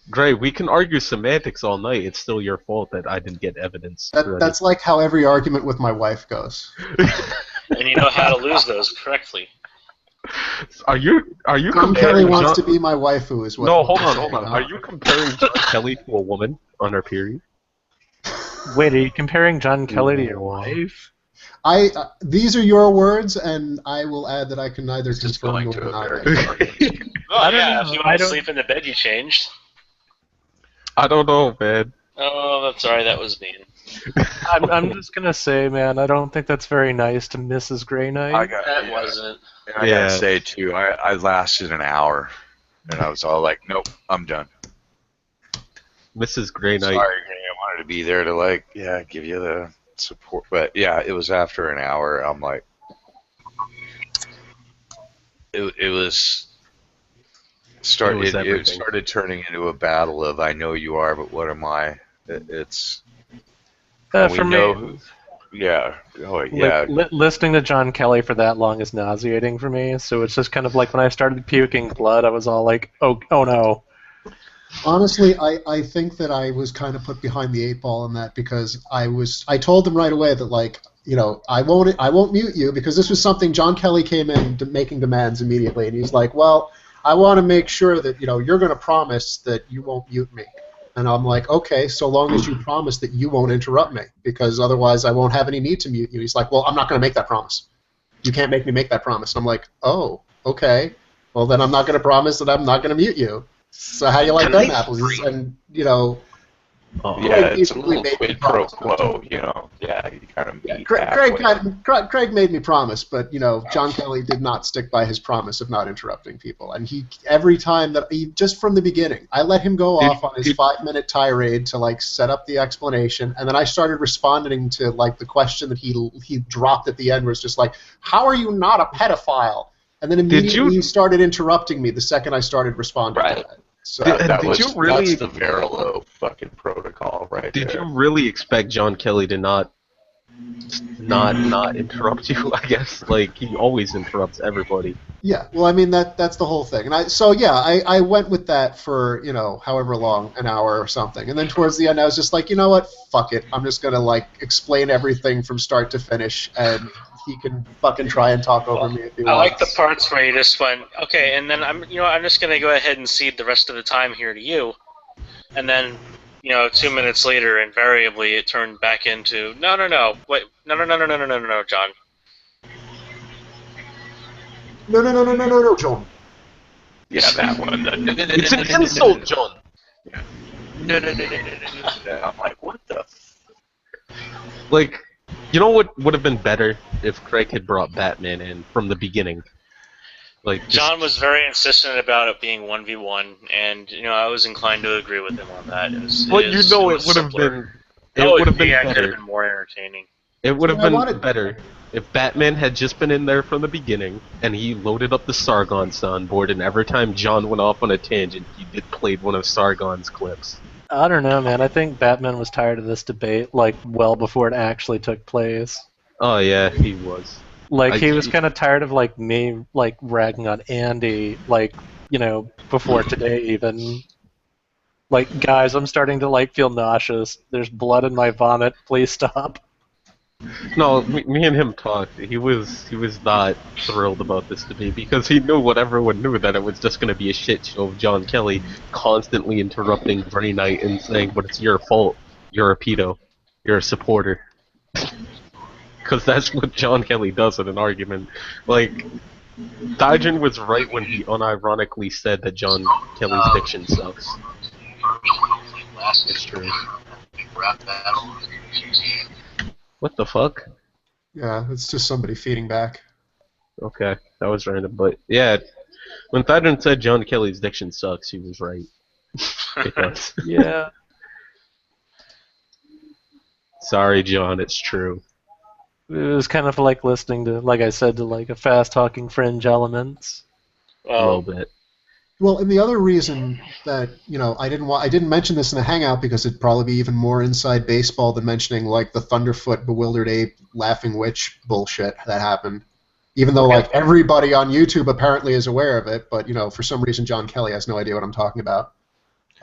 Gray, we can argue semantics all night. It's still your fault that I didn't get evidence. That's like how every argument with my wife goes. And you know how to lose those correctly. Are you John comparing Kelly wants John... to be my waifu, is what. No, what hold I'm on, saying, hold on. huh? Are you comparing John Kelly to a woman on her period? Wait, are you comparing John Kelly to your wife? These are your words, and I will add that I can neither Just confirm going nor to a deny very that. Well, I don't yeah, know. if you I want to don't- sleep in the bed, you changed. I don't know, man. Oh, that's sorry, that was mean. I'm just gonna say, man, I don't think that's very nice to Mrs. Greyknight. That wasn't. I gotta say too, I lasted an hour, and I was all like, "Nope, I'm done." Mrs. Greyknight. Sorry, Gray, I wanted to be there to give you the support, but yeah, it was after an hour. I'm like, it was. It started turning into a battle of I know you are, but what am I? It's For we me, know who. Yeah. Oh yeah. listening to John Kelly for that long is nauseating for me. So it's just kind of like when I started puking blood, I was all like, oh no. Honestly, I think that I was kind of put behind the eight ball in that because I told them right away that like I won't mute you because this was something John Kelly came in making demands immediately, and he's like, well, I want to make sure that you're going to promise that you won't mute me. And I'm like, okay, so long as you promise that you won't interrupt me, because otherwise I won't have any need to mute you. He's like, well, I'm not going to make that promise. You can't make me make that promise. And I'm like, oh, okay. Well, then I'm not going to promise that I'm not going to mute you. So how you like them apples? And, Yeah, it's a little quid pro quo, Yeah, you kind of meet Craig made me promise, but John Kelly did not stick by his promise of not interrupting people. And every time that just from the beginning, I let him go off on his 5-minute tirade to set up the explanation, and then I started responding to the question that he dropped at the end was just like, "How are you not a pedophile?" And then immediately he started interrupting me the second I started responding to that. So that's the Verillo fucking protocol, right? Did you really expect John Kelly to not interrupt you? I guess he always interrupts everybody. Yeah, well, I mean that's the whole thing, and I went with that for however long, an hour or something, and then towards the end I was just like, you know what, fuck it, I'm just gonna explain everything from start to finish, and he can fucking try and talk over me if he wants. I like the parts where you just went, okay, and then I'm just gonna go ahead and cede the rest of the time here to you, and then 2 minutes later, invariably it turned back into no, John. No, John. Yeah, that one. It's an insult, John. No. I'm like, what the? You know what would have been better if Craig had brought Batman in from the beginning? John was very insistent about it being 1v1, and I was inclined to agree with him on that. It would have been. It would have been better. It would have been better If Batman had just been in there from the beginning, and he loaded up the Sargon soundboard, and every time John went off on a tangent, he played one of Sargon's clips. I don't know, man. I think Batman was tired of this debate, like, well before it actually took place. Oh yeah, he was. Like, he was kind of tired of, like, me, like, ragging on Andy, like, you know, before today even. Like, guys, I'm starting to, like, feel nauseous. There's blood in my vomit. Please stop. No, me and him talked. He was not thrilled about this debate because he knew what everyone knew, that it was just going to be a shit show of John Kelly constantly interrupting Greyknight and saying, "But it's your fault. You're a pedo. You're a supporter." Because that's what John Kelly does in an argument. Like, Dijon was right when he unironically said that John Kelly's diction sucks. It's true. What the fuck? Yeah, it's just somebody feeding back. Okay, that was random, but yeah, when Dijon said John Kelly's diction sucks, he was right. It does. Yeah. Sorry, John, it's true. It was kind of like listening to, like I said, to like a fast-talking Fringe Elements. A little bit. Well, and the other reason that, you know, I didn't mention this in the Hangout because it'd probably be even more inside baseball than mentioning like the Thunderfoot, Bewildered Ape, Laughing Witch bullshit that happened. Even though like everybody on YouTube apparently is aware of it, but you know, for some reason John Kelly has no idea what I'm talking about.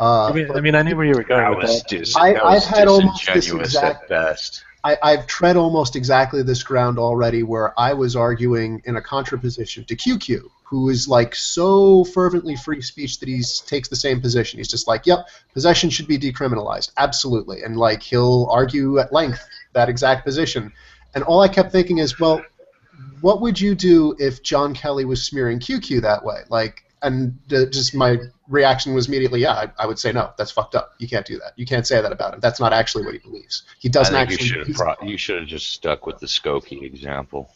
I mean, I knew where you were going with that. I've had almost this disingenuous exact. at best. I've tread almost exactly this ground already, where I was arguing in a contraposition to QQ, who is like so fervently free speech that he takes the same position. He's just like, yep, possession should be decriminalized, absolutely, and like he'll argue at length that exact position. And all I kept thinking is, well, what would you do if John Kelly was smearing QQ that way? Like, and just my reaction was immediately, yeah, I would say no. That's fucked up. You can't do that. You can't say that about him. That's not actually what he believes. He doesn't I think actually. You should have just stuck with the Skokie example.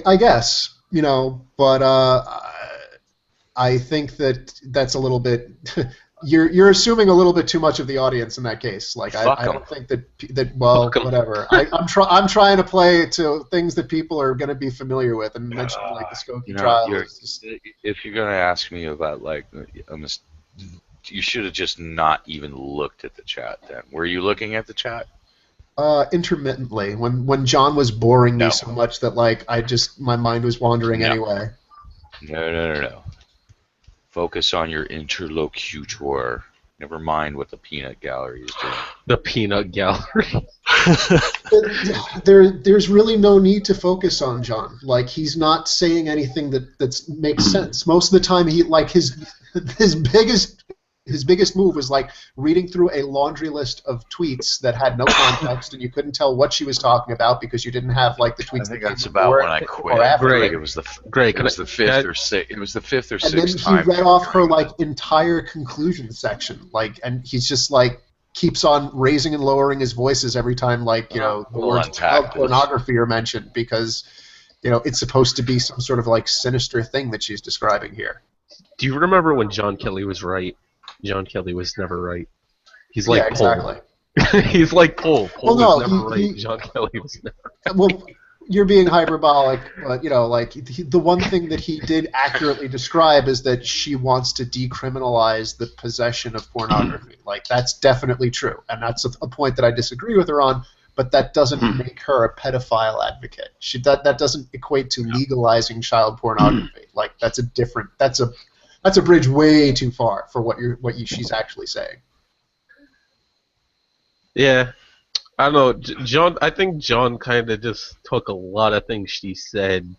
I guess, you know, but I think that's a little bit. You're assuming a little bit too much of the audience in that case. Like I don't think that well, whatever. I'm trying to play to things that people are going to be familiar with, and mention like the Skokie trial. If you're going to ask me about like, you should have just not even looked at the chat. Then were you looking at the chat? Intermittently, when John was boring me so much that like my mind was wandering anyway. No. Focus on your interlocutor. Never mind what the peanut gallery is doing. The peanut gallery. There's really no need to focus on John. Like he's not saying anything that makes sense. Most of the time, he like his biggest move was like reading through a laundry list of tweets that had no context and you couldn't tell what she was talking about because you didn't have like the tweets. I think that's about when I quit. It was the fifth or sixth and then time. He read off her like entire conclusion section, like, and he's just like keeps on raising and lowering his voices every time like the words child pornography are mentioned because it's supposed to be some sort of like sinister thing that she's describing here. Do you remember when John Kelly was right? John Kelly was never right. He's like exactly. He's like Paul. Paul was never right. John Kelly was never right. Well, you're being hyperbolic, but like the one thing that he did accurately describe is that she wants to decriminalize the possession of pornography. Like that's definitely true, and that's a point that I disagree with her on. But that doesn't make her a pedophile advocate. That doesn't equate to legalizing child pornography. Like that's a bridge way too far for what she's actually saying. Yeah, I don't know, John. I think John kind of just took a lot of things she said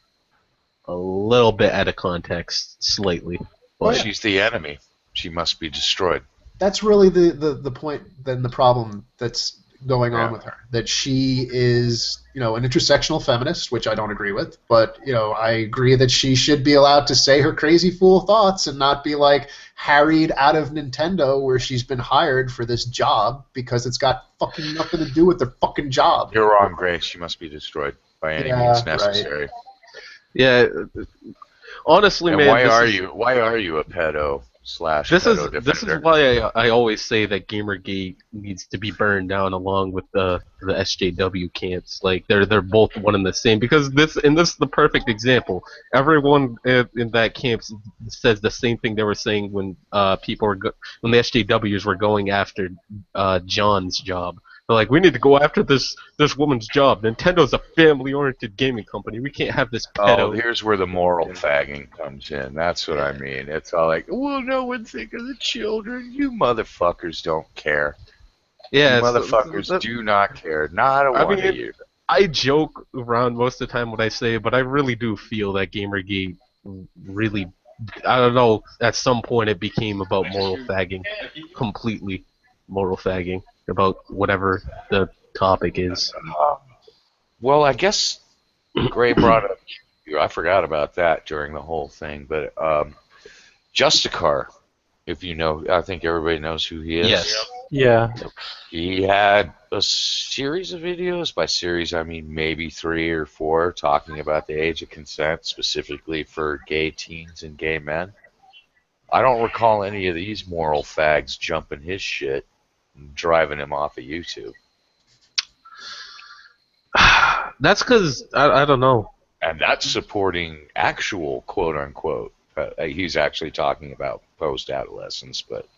a little bit out of context, slightly. Well, she's the enemy. She must be destroyed. That's really the point. Then the problem that's going on with her, that she is an intersectional feminist, which I don't agree with, but I agree that she should be allowed to say her crazy fool thoughts and not be like harried out of Nintendo where she's been hired for this job because it's got fucking nothing to do with their fucking job. You're wrong, Grace. She must be destroyed by any means necessary. Right. Yeah. Honestly, and man. Why are you a pedo? slash This is pedo this is defender. why I always say that Gamergate needs to be burned down along with the SJW camps. Like they're both one and the same, because this is the perfect example. Everyone in that camp says the same thing they were saying when people were when the SJWs were going after John's job. They're like, we need to go after this woman's job. Nintendo's a family-oriented gaming company. We can't have this Oh, pedo. here's where the moral fagging comes in. That's what I mean. It's all like, well, no one think of the children. You motherfuckers don't care. Yeah, You motherfuckers do not care. Not a one of you. I joke around most of the time when I say it, but I really do feel that Gamergate really, I don't know, at some point it became about moral fagging. Completely moral fagging about whatever the topic is. Well, I guess Gray brought up, I forgot about that during the whole thing, but Justicar, if you know, I think everybody knows who he is. Yes. Yeah. He had a series of videos. By series, I mean maybe 3 or 4, talking about the age of consent, specifically for gay teens and gay men. I don't recall any of these moral fags jumping his shit and driving him off of YouTube. That's because, I don't know. And that's supporting actual quote-unquote. He's actually talking about post-adolescence, but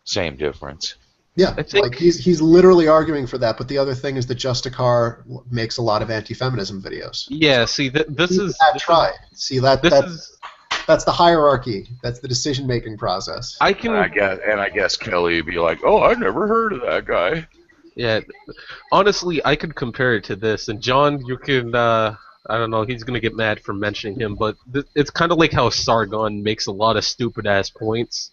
same difference. Yeah, like he's literally arguing for that, but the other thing is that Justicar makes a lot of anti-feminism videos. Yeah, see, this is... See, that's the hierarchy. That's the decision-making process. I guess Kelly would be like, oh, I never heard of that guy. Yeah, honestly, I could compare it to this, and John, you can, I don't know, he's gonna get mad for mentioning him, but it's kind of like how Sargon makes a lot of stupid-ass points,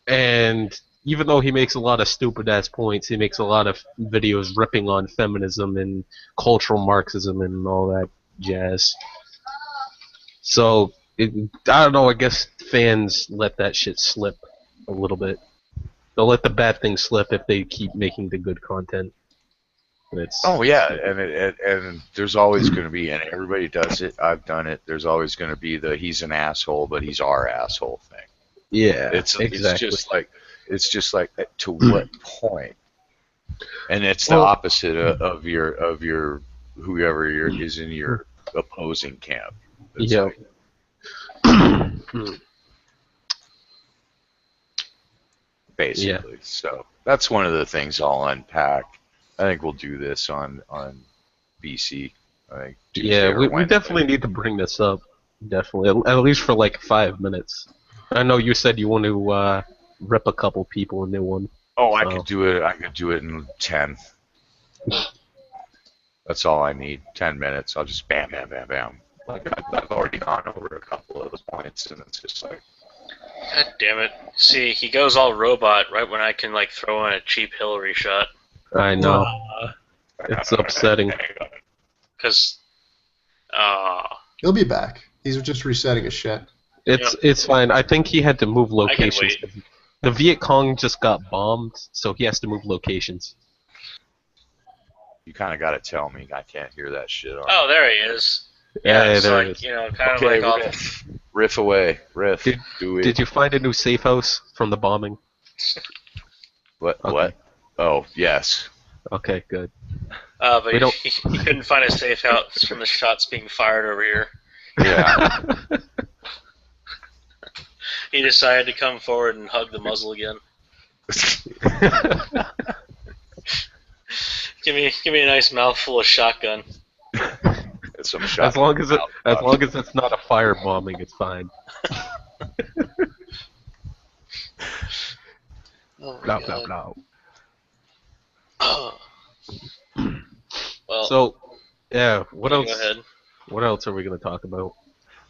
and even though he makes a lot of stupid-ass points, he makes a lot of videos ripping on feminism and cultural Marxism and all that jazz. So, I don't know, I guess fans let that shit slip a little bit. They'll let the bad things slip if they keep making the good content. Oh yeah, and there's always going to be, and everybody does it. I've done it. There's always going to be the he's an asshole, but he's our asshole thing. Yeah, exactly. It's just like to what point? And it's the opposite of your whoever is in your opposing camp. Yeah. Basically, so that's one of the things I'll unpack. I think we'll do this on BC. I think Tuesday we definitely need to bring this up. Definitely, at least for like 5 minutes. I know you said you want to rip a couple people a new one. Oh, I could do it. I could do it in 10. That's all I need. 10 minutes. I'll just bam, bam, bam, bam. Like I've already gone over a couple of the points, and it's just like. God damn it. See, he goes all robot right when I can, like, throw in a cheap Hillary shot. I know. It's upsetting. Because, he'll be back. He's just resetting his shit. It's fine. I think he had to move locations. The Viet Cong just got bombed, so he has to move locations. You kind of got to tell me. I can't hear that shit. Oh, there he is. Yeah, it's there like, it is. You know, kind of like all... Riff away. Riff. Did you find a new safe house from the bombing? What? Okay. What? Oh, yes. Okay, good. But he couldn't find a safe house from the shots being fired over here. Yeah. He decided to come forward and hug the muzzle again. Give me a nice mouthful of shotgun. Some as long as it's not a fire bombing, it's fine. Oh blah blah blah. Well, so yeah, what else? Go ahead. What else are we gonna talk about?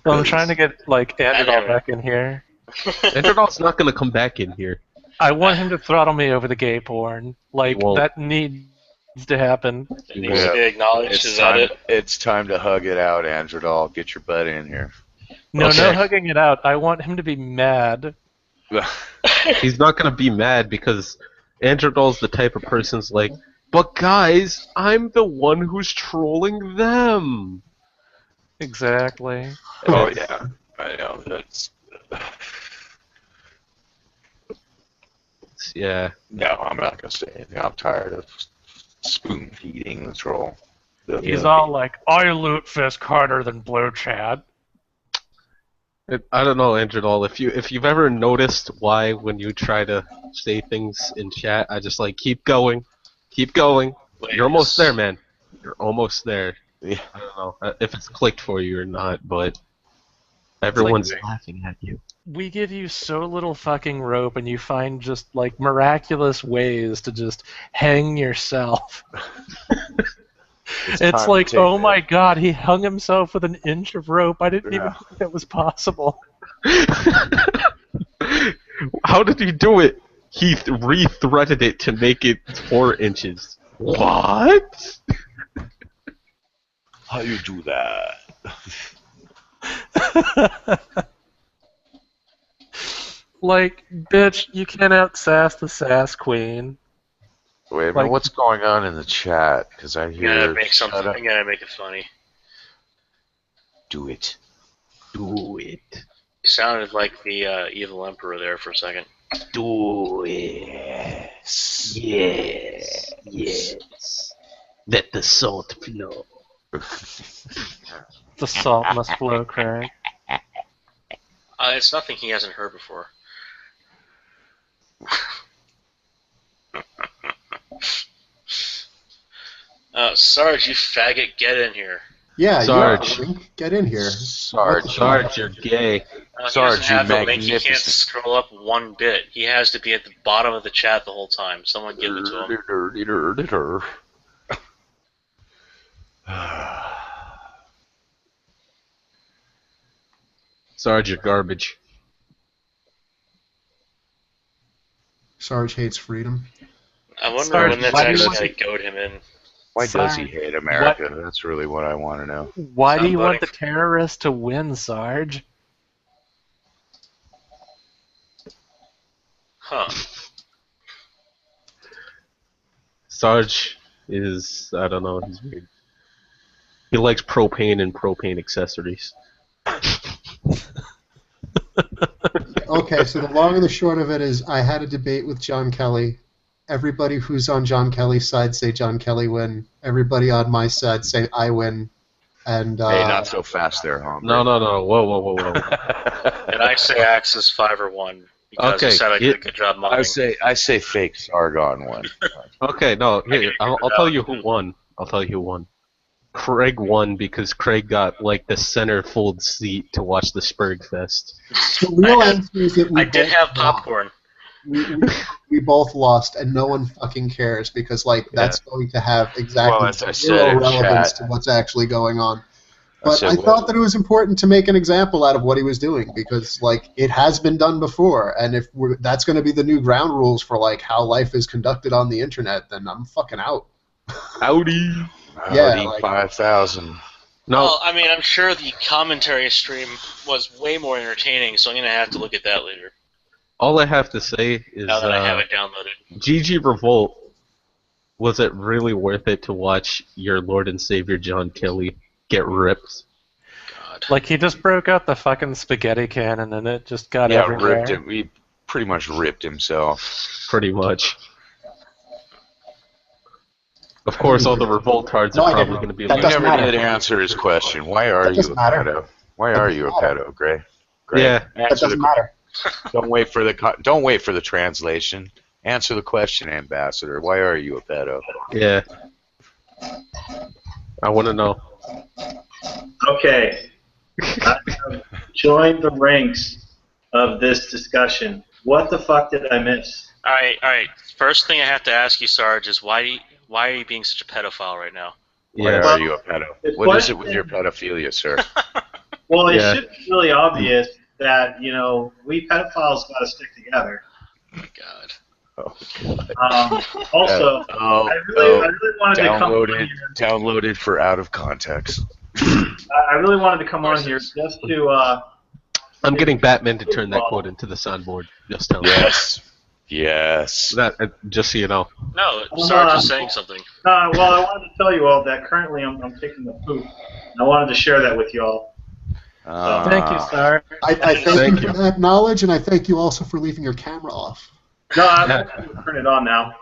Well, I'm trying to get like Androdal back in here. Androdal's not gonna come back in here. I want him to throttle me over the gay porn. Like that needs to happen. It needs to be acknowledged. Is that it? It's time to hug it out, Androdal. Get your butt in here. No, no hugging it out. I want him to be mad. He's not gonna be mad because Androdal's the type of person's like, but guys, I'm the one who's trolling them. Exactly. Oh yeah, I know. Yeah. No, I'm not gonna say anything. I'm tired of spoon feeding the troll. He's all like, I loot Fisk harder than Blue Chad. I don't know, Andrew. If you've ever noticed why when you try to say things in chat, I just like keep going. You're almost there, man. You're almost there. Yeah. I don't know if it's clicked for you or not, but everyone's laughing at you. We give you so little fucking rope, and you find just like miraculous ways to just hang yourself. It's like, oh my god, he hung himself with an inch of rope. I didn't even think that was possible. How did he do it? He re-threaded it to make it 4 inches. What? How you do that? Like, bitch, you can't out-sass the sass queen. Wait a minute, what's going on in the chat? Because I hear. I'm gonna make something. I'm gonna make it funny. Do it. Do it. You sounded like the evil emperor there for a second. Do it. Yes. Yes. Let the salt flow. The salt must flow, Craig. It's nothing he hasn't heard before. Sarge, you faggot, get in here. Yeah, Sarge. Get in here. Sarge, you're gay. Sarge, you magnificent. He can't magnificent. scroll up one bit. He has to be at the bottom of the chat the whole time. Someone give it to him. Sarge, you're garbage. Sarge hates freedom. I wonder Sarge, when that's why do you actually want- goad him in. Why does he Sarge, hate America? That's really what I want to know. Why do you Somebody- want the terrorists to win, Sarge? Huh. Sarge is, I don't know, he's weird. He likes propane and propane accessories. Okay, so the long and the short of it is I had a debate with John Kelly. Everybody who's on John Kelly's side say John Kelly win. Everybody on my side say I win. And Hey, not so fast there, huh? No. Whoa. And I say Axis 5 or 1 because Okay, you said I did a good job modding. I say fake Sargon one. Okay, no, here, I'll tell you who won. Craig won because Craig got, like, the centerfold seat to watch the Spurg Fest. the real answer is that we I did both have lost. popcorn. We both lost, and no one fucking cares because, like, that's going to have exactly Well, as I zero said in relevance chat- to what's actually going on. But said, I well- thought that it was important to make an example out of what he was doing because, like, it has been done before, and if that's going to be the new ground rules for, like, how life is conducted on the internet, then I'm fucking out. Howdy! Yeah, Howdy, like- 5,000. No, Well, I mean, I'm sure the commentary stream was way more entertaining, so I'm going to have to look at that later. all I have to say is, Now that I have it downloaded. GG Revolt, was it really worth it to watch your Lord and Savior John Kelly get ripped? God. Like, he just broke out the fucking spaghetti cannon and it just got Yeah, everywhere. ripped him. He pretty much ripped himself. Pretty much. Of course, all the Revoltards No, are I probably didn't. going to be That like, You doesn't never matter. did answer his question. Why are That you a doesn't matter. pedo? Why are you a pedo, Gray? yeah, That Answer doesn't the, matter. don't wait for the translation. Answer the question, Ambassador. Why are you a pedo? yeah. I want to know. Okay. I have joined the ranks of this discussion. What the fuck did I miss? All right. First thing I have to ask you, Sarge, is why are you being such a pedophile right now? Why Yeah. are you a pedo? The What is it with question- your pedophilia, sir? Well, it Yeah. should be really obvious that, we pedophiles got to stick together. God. Also, Oh, I really wanted to come on downloaded, here. downloaded for out of context. I really wanted to come on here just to. I'm getting Batman to turn that quote into the soundboard. Just tell me. Yes. That, just so you know. No, Sarge is saying something. Well, I wanted to tell you all that currently I'm taking the poop. I wanted to share that with you all. Thank you, Sarge. I thank Thank you you. for that knowledge, and I thank you also for leaving your camera off. No, I'm going to turn it on now.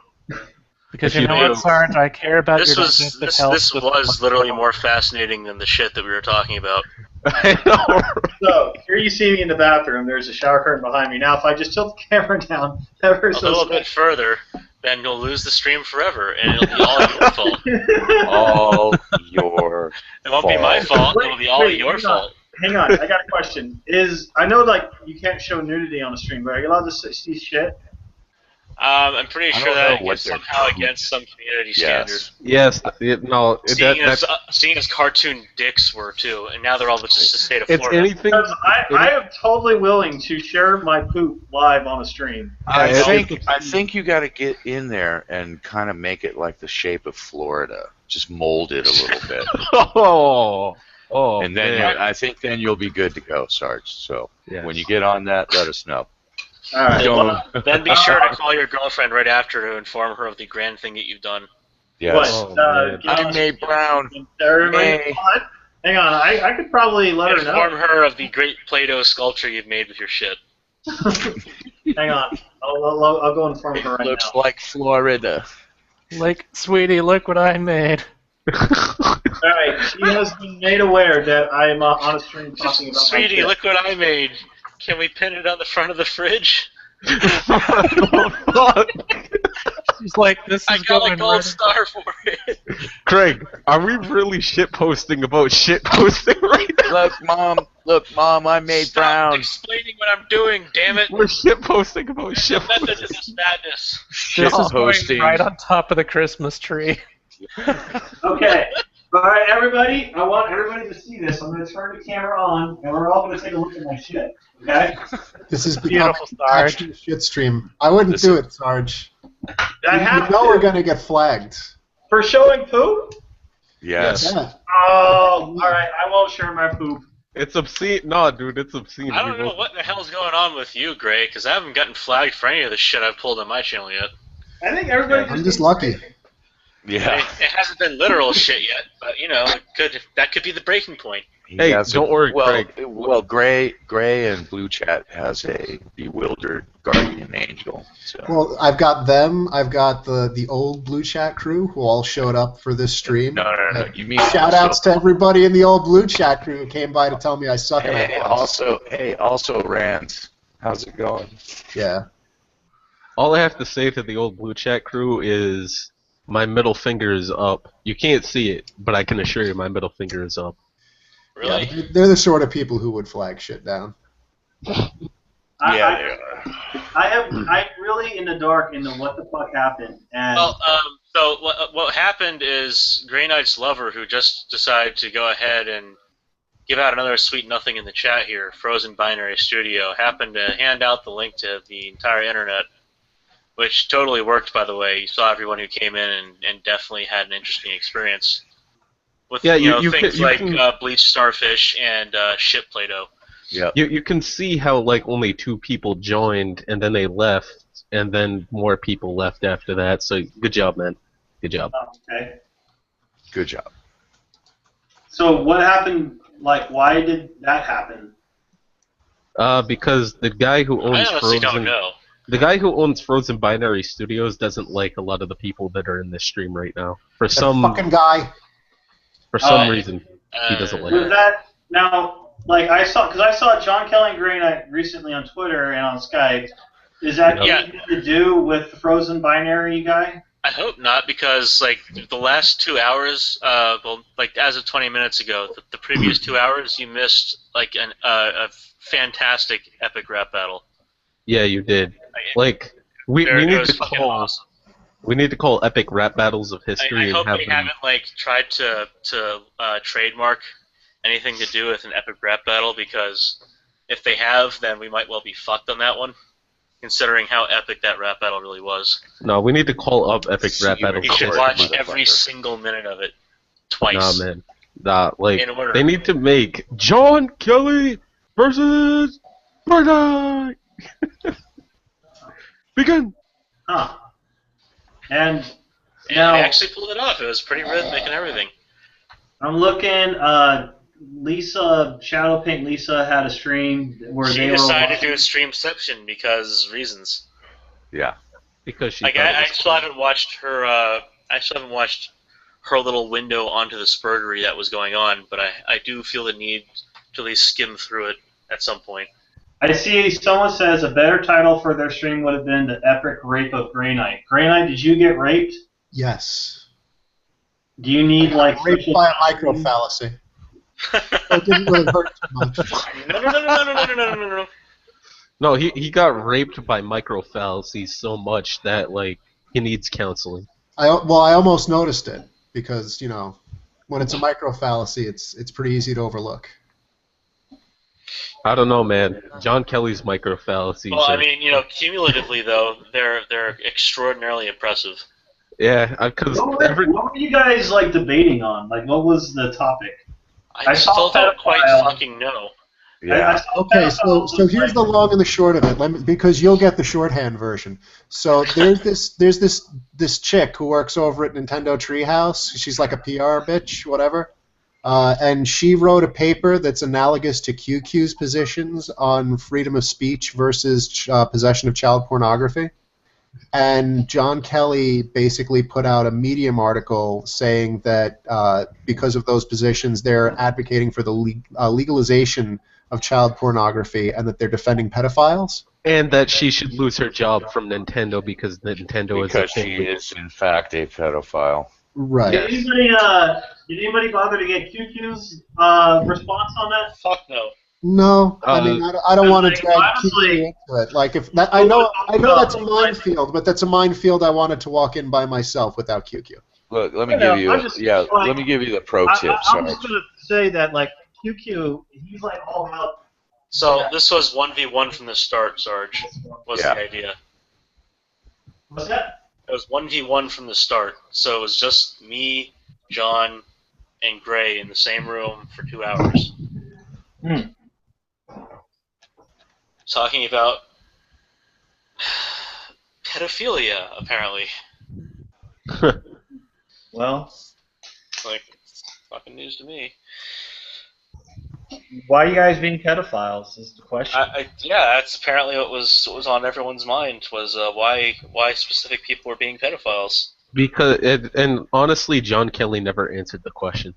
Because If you know you what, do- Sarge, I care about This your was digestive this health. this just was as much literally as more fascinating than the shit that we were talking about. I know. So here you see me in the bathroom. There's a shower curtain behind me. Now, if I just tilt the camera down ever A so little bit further, then you'll lose the stream forever, and it'll be all your fault. All your It won't be my fault. It'll be all your hang fault. Hang on, I got a question. I know like you can't show nudity on the stream, but are you allowed to see shit? I'm pretty I sure don't that know what is they're somehow doing. against some community Yes. Yes. No. Seeing as cartoon dicks were too, and now they're all just a state of It's Florida. anything. Because I am totally willing to share my poop live on a stream. I it's- think you got to get in there and kind of make it like the shape of Florida. Just mold it a little bit, Oh. and then man. I think then you'll be good to go, Sarge. So Yes. when you get on that, let us know. All right. Don't- Then be sure to call your girlfriend right after to inform her of the grand thing that you've done. Yes. What? Oh, man. I made brown. Everybody, Hey. hang on. I could probably let her Inform know. her of the great Play-Doh sculpture you've made with your shit. Hang on. I'll go inform her right Looks now. like Florida. Like, sweetie, look what I made. All right. She has been made aware that I am on a stream talking about Sweetie, my shit. look what I made. Can we pin it on the front of the fridge? She's like, this I is got going a gold right. star for it. Craig, are we really shit posting about shit posting right now? Look, mom, I made Stop brown. explaining what I'm doing, damn it. We're shit posting about shit The method posting. to this madness. Shit This is going posting. right on top of the Christmas tree. Okay. All right, everybody. I want everybody to see this. I'm going to turn the camera on, and we're all going to take a look at my shit. Okay? This is becoming Beautiful, Sarge. actually a shit stream. I wouldn't do it, Sarge. I You have know to. we're gonna get flagged. For showing poop? Yes. Yeah. Oh, all right. I won't share my poop. It's obscene. No, dude, it's obscene. I don't know what the hell's going on with you, Gray, because I haven't gotten flagged for any of the shit I've pulled on my channel yet. I think everybody. I'm just lucky. Yeah. It hasn't been literal shit yet, but that could be the breaking point. Hey, don't worry, Craig. Well, Gray and Blue Chat has a bewildered guardian angel. So. Well, I've got them. I've got the old Blue Chat crew who all showed up for this stream. No. You mean Shout outs to everybody in the old Blue Chat crew who came by to tell me I suck and I lost. Also, Rand, how's it going? Yeah. All I have to say to the old Blue Chat crew is my middle finger is up. You can't see it, but I can assure you my middle finger is up. Really? Yeah, they're the sort of people who would flag shit down. Yeah, I'm really in the dark into what the fuck happened. And Well, so what happened is Greyknight's lover, who just decided to go ahead and give out another sweet nothing in the chat here, Frozen Binary Studio, happened to hand out the link to the entire internet, which totally worked, by the way. You saw everyone who came in and definitely had an interesting experience with things like bleached starfish and ship Play-Doh. Yeah. You can see how like only 2 people joined and then they left and then more people left after that. So good job, man. Good job. okay. Good job. So what happened? Like, why did that happen? Because the guy who I owns honestly don't Frozen, know. the guy who owns Frozen Binary Studios doesn't like a lot of the people that are in this stream right now. For That some fucking guy. reason, he doesn't like Was it. that now? Like I saw John Kelly and Greyknight recently on Twitter and on Skype. Is that Yeah. anything to do with the Frozen Binary guy? I hope not, because like the last 2 hours, as of 20 minutes ago, the previous 2 hours, you missed like a fantastic epic rap battle. Yeah, you did. Like we It need was to fucking call awesome. we need to call epic rap battles of history I and hope have they them. haven't like tried to trademark anything to do with an epic rap battle, because if they have, then we might well be fucked on that one, considering how epic that rap battle really was. No, we need to call up epic rap battles. You of should history. watch every single minute of it twice. Nah, man. Nah, like In order. they need to make John Kelly versus Greyknight. Begin. Huh. And And now they actually pulled it off. It was pretty rhythmic and everything. I'm looking. Lisa Shadow Paint Lisa had a stream where She they were decided to watching. do a streamception because reasons. Yeah. Because she. Like thought it I was still cool. haven't watched her. I still haven't watched her little window onto the spurgery that was going on, but I do feel the need to at least skim through it at some point. I see someone says a better title for their stream would have been The Epic Rape of Greyknight. Greyknight, did you get raped? Yes. Do you need like Raped special by a costume? microfallacy. It didn't really hurt too much. No. No, he got raped by microfallacies so much that like he needs counseling. I almost noticed it because when it's a microfallacy, it's pretty easy to overlook. I don't know, man. John Kelly's microfallacies. Well, I mean, cumulatively though, they're extraordinarily impressive. Yeah, because What were you guys like debating on? Like, what was the topic? I saw still don't quite pedophile. fucking know. Yeah. Okay, so here's the long and the short of it, because you'll get the shorthand version. So there's this chick who works over at Nintendo Treehouse. She's like a PR bitch, whatever. And she wrote a paper that's analogous to QQ's positions on freedom of speech versus possession of child pornography. And John Kelly basically put out a Medium article saying that because of those positions, they're advocating for the legalization of child pornography and that they're defending pedophiles. And that she should lose her job from Nintendo because Nintendo Because is a she thing. is, in fact, a pedophile. Right. Did anybody bother to get QQ's response on that? Fuck no. No, I mean I don't want to drag honestly, QQ into it. Like if that, I know that's a minefield, but that's a minefield I wanted to walk in by myself without QQ. Look, let me Yeah, give you I'm just, let me give you the pro tip, I'm Sarge. just gonna say that like QQ, he's like all about. So this was 1v1 from the start, Sarge. Was Yeah. the idea? What's that? It was 1v1 from the start. So it was just me, John, and Gray in the same room for 2 hours. Talking about pedophilia, apparently. Well, Like, it's fucking news to me. why are you guys being pedophiles? Is the question. Yeah, that's apparently what was on everyone's mind was why specific people were being pedophiles. Because and honestly, John Kelly never answered the question.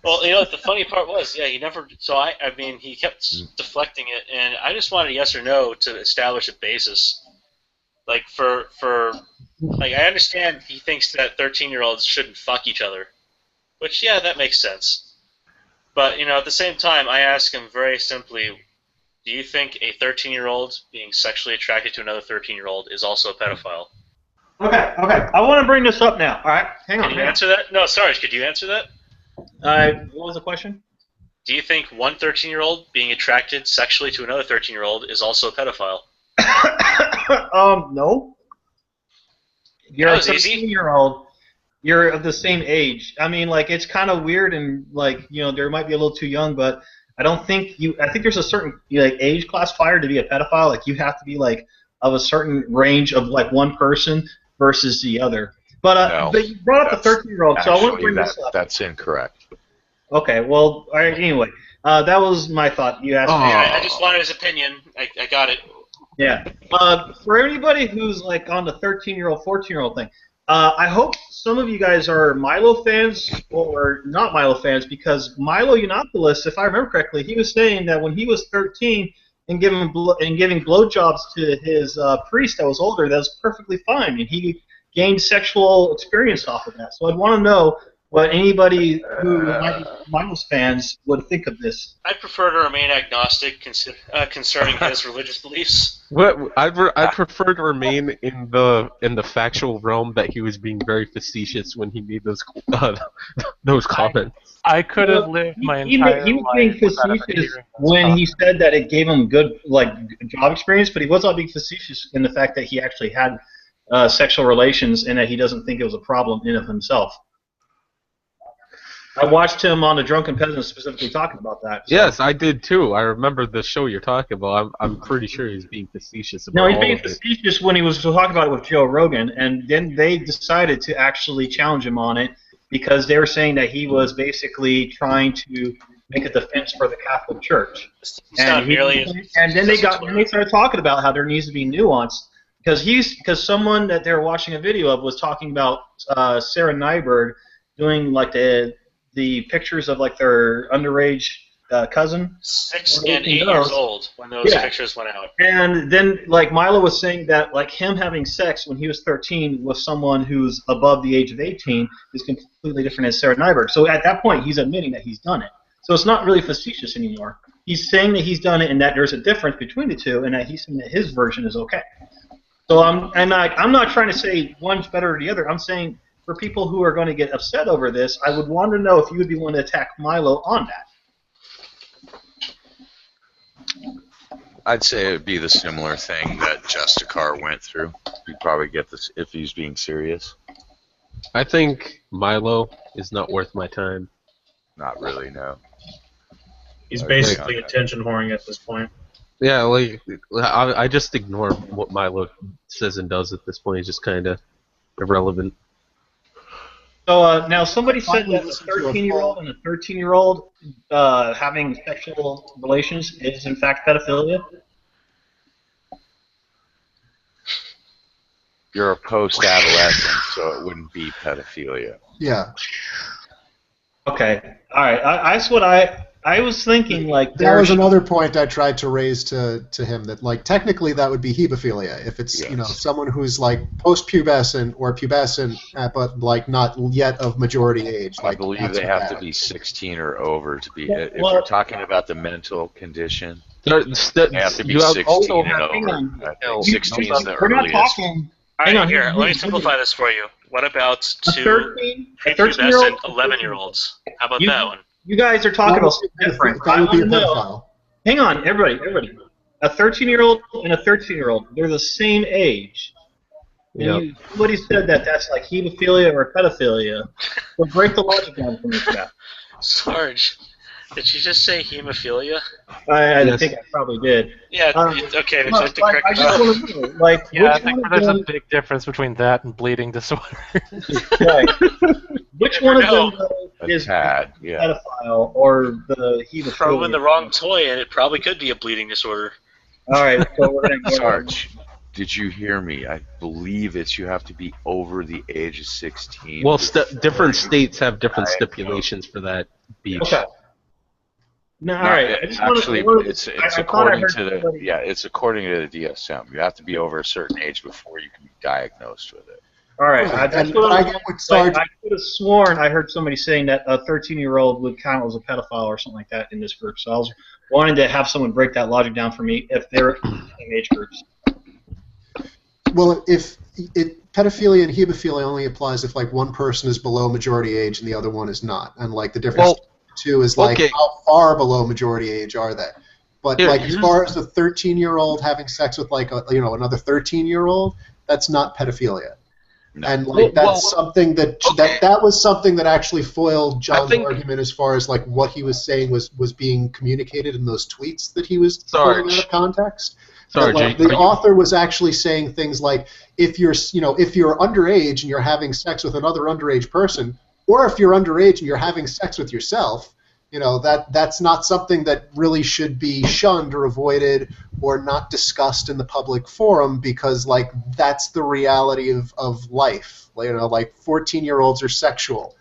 Well, the funny part was, yeah, he never. So I mean, he kept deflecting it, and I just wanted a yes or no to establish a basis. Like like I understand he thinks that 13-year-olds shouldn't fuck each other, which yeah, that makes sense. But at the same time, I ask him very simply, do you think a 13-year-old being sexually attracted to another 13-year-old is also a pedophile? Okay. I want to bring this up now. All right, hang on. Can you answer that? No, Sarge, could you answer that? What was the question? Do you think one 13-year-old being attracted sexually to another 13-year-old is also a pedophile? No. You're a 13-year-old. You're of the same age. I mean, like, it's kind of weird and, like, there might be a little too young, but I don't think I think there's a certain, age classifier to be a pedophile. Like, you have to be, like, of a certain range of, like, one person versus the other. But, No, but you brought up the 13-year-old, so I want to bring this up. That's incorrect. Okay, well, all right, anyway, that was my thought. You asked me. I just wanted his opinion. I got it. Yeah. For anybody who's like on the 13-year-old, 14-year-old thing, I hope some of you guys are Milo fans or not Milo fans, because Milo Yiannopoulos, if I remember correctly, he was saying that when he was 13 and giving blowjobs to his priest that was older, that was perfectly fine, and he gained sexual experience off of that. So I'd want to know what anybody who might be Milo's fans would think of this. I prefer to remain agnostic concerning his religious beliefs. I prefer to remain in the factual realm that he was being very facetious when he made those comments. I could have lived my entire He was life being without ever facetious hearing when he said that it gave him good job experience, but he was not being facetious in the fact that he actually had sexual relations and that he doesn't think it was a problem in of himself. I watched him on The Drunken Peasant specifically talking about that. So. Yes, I did too. I remember the show you're talking about. I'm pretty sure he's being facetious about No, he's all being of it. facetious when he was talking about it with Joe Rogan, and then they decided to actually challenge him on it because they were saying that he was basically trying to make a defense for the Catholic Church. And then they started talking about how there needs to be nuance because someone that they were watching a video of was talking about Sarah Nyberg doing like the pictures of like their underage cousin. 6 and 8 years old when those pictures went out. And then like Milo was saying that like him having sex when he was 13 with someone who's above the age of 18 is completely different as Sarah Nyberg. So at that point he's admitting that he's done it. So it's not really facetious anymore. He's saying that he's done it and that there's a difference between the two and that he's saying that his version is okay. So I'm not trying to say one's better or the other. I'm saying for people who are going to get upset over this, I would want to know if you would be willing to attack Milo on that. I'd say it would be the similar thing that Justicar went through. He'd probably get this if he's being serious. I think Milo is not worth my time. Not really, no. He's basically attention whoring at this point. Yeah, like I just ignore what Milo says and does at this point. He's just kind of irrelevant. So now somebody said that a 13-year-old and a 13-year-old having sexual relations is in fact pedophilia. You're a post-adolescent, so it wouldn't be pedophilia. Yeah. Okay. All right. That's what I was thinking. Like that was another point I tried to raise to him, that like technically that would be hebephilia if it's someone who's like post-pubescent or pubescent but like not yet of majority age. Like I believe they have to be 16 or over to be. If we're talking about the mental condition, they have to be 16 and over. 16 is the earliest. All right, here, let me simplify this for you. What about two prepubescent 11-year-olds? How about that one? You guys are talking about something different. That would be a pedophile. Hang on, everybody. A 13-year-old and a 13-year-old, they're the same age. And somebody said that that's like hebephilia or pedophilia. Well, break the logic down for me for that. Sarge, did you just say hemophilia? I think I probably did. Yeah, okay, would you like to correct I just want to know, like, yeah, I think there's a big difference between that and bleeding disorder. Right. Which one of them is tad, pedophile or the hebephilia? Throwing the wrong toy, and it probably could be a bleeding disorder. All right, so we're going to go. Sarge, did you hear me? I believe you have to be over the age of 16. Well, different states have different stipulations for that beach. Okay. No, all right. It's according to the it's according to the DSM. You have to be over a certain age before you can be diagnosed with it. All right. I could have sworn I heard somebody saying that a 13-year-old would count as a pedophile or something like that in this group. So I was wanting to have someone break that logic down for me if they're in the same age groups. Well, pedophilia and hebephilia only applies if like one person is below majority age and the other one is not, and like the difference. Two is like how far below majority age are they? But like as far as the 13-year-old having sex with like another 13-year-old, that's not pedophilia. No. And like that's something that was something that actually foiled John's argument as far as like what he was saying was being communicated in those tweets that he was pulling out of context. Like, the author was actually saying things like if you're underage and you're having sex with another underage person, or if you're underage and you're having sex with yourself, that's not something that really should be shunned or avoided or not discussed in the public forum, because like that's the reality of life. Like 14-year-olds are sexual.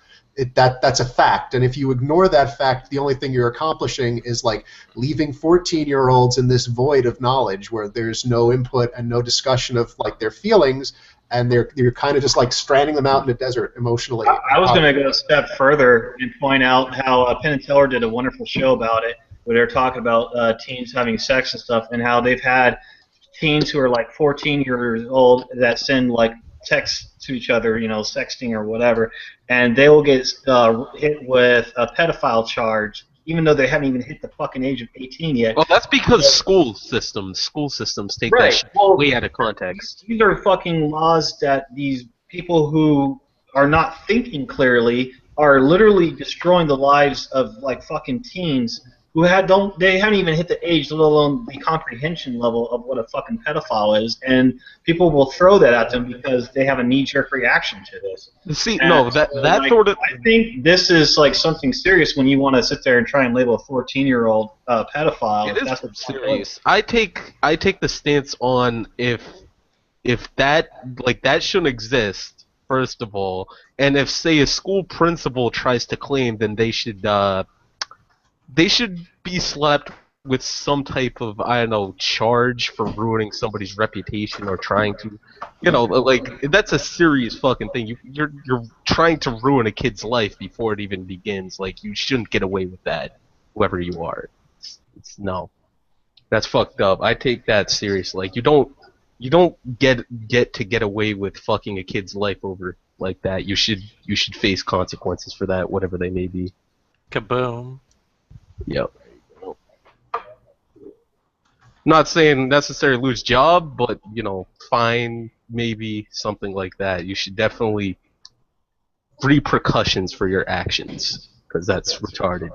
That's a fact, and if you ignore that fact, the only thing you're accomplishing is like leaving 14-year-olds in this void of knowledge where there's no input and no discussion of like their feelings. And you're kind of just like stranding them out in the desert emotionally. I was going to go a step further and point out how Penn and Teller did a wonderful show about it, where they're talking about teens having sex and stuff, and how they've had teens who are like 14 years old that send like texts to each other, sexting or whatever, and they will get hit with a pedophile charge, even though they haven't even hit the fucking age of 18 yet. Well, that's because school systems take that shit way out of context. These are fucking laws that these people who are not thinking clearly are literally destroying the lives of like fucking teens who haven't even hit the age, let alone the comprehension level of what a fucking pedophile is, and people will throw that at them because they have a knee-jerk reaction to this. See, I think this is like something serious when you want to sit there and try and label a 14-year-old pedophile. It is serious. I take the stance on if if that shouldn't exist, first of all, and if say a school principal tries to claim, then they should be slapped with some type of, I don't know, charge for ruining somebody's reputation or trying to, like, that's a serious fucking thing. You're trying to ruin a kid's life before it even begins. Like, you shouldn't get away with that, whoever you are. It's no, that's fucked up. I take that seriously. Like, you don't get away with fucking a kid's life over like that. You should face consequences for that, whatever they may be. Kaboom. Yep. Not saying necessarily lose job, but fine, maybe something like that. You should definitely repercussions for your actions, because that's retarded.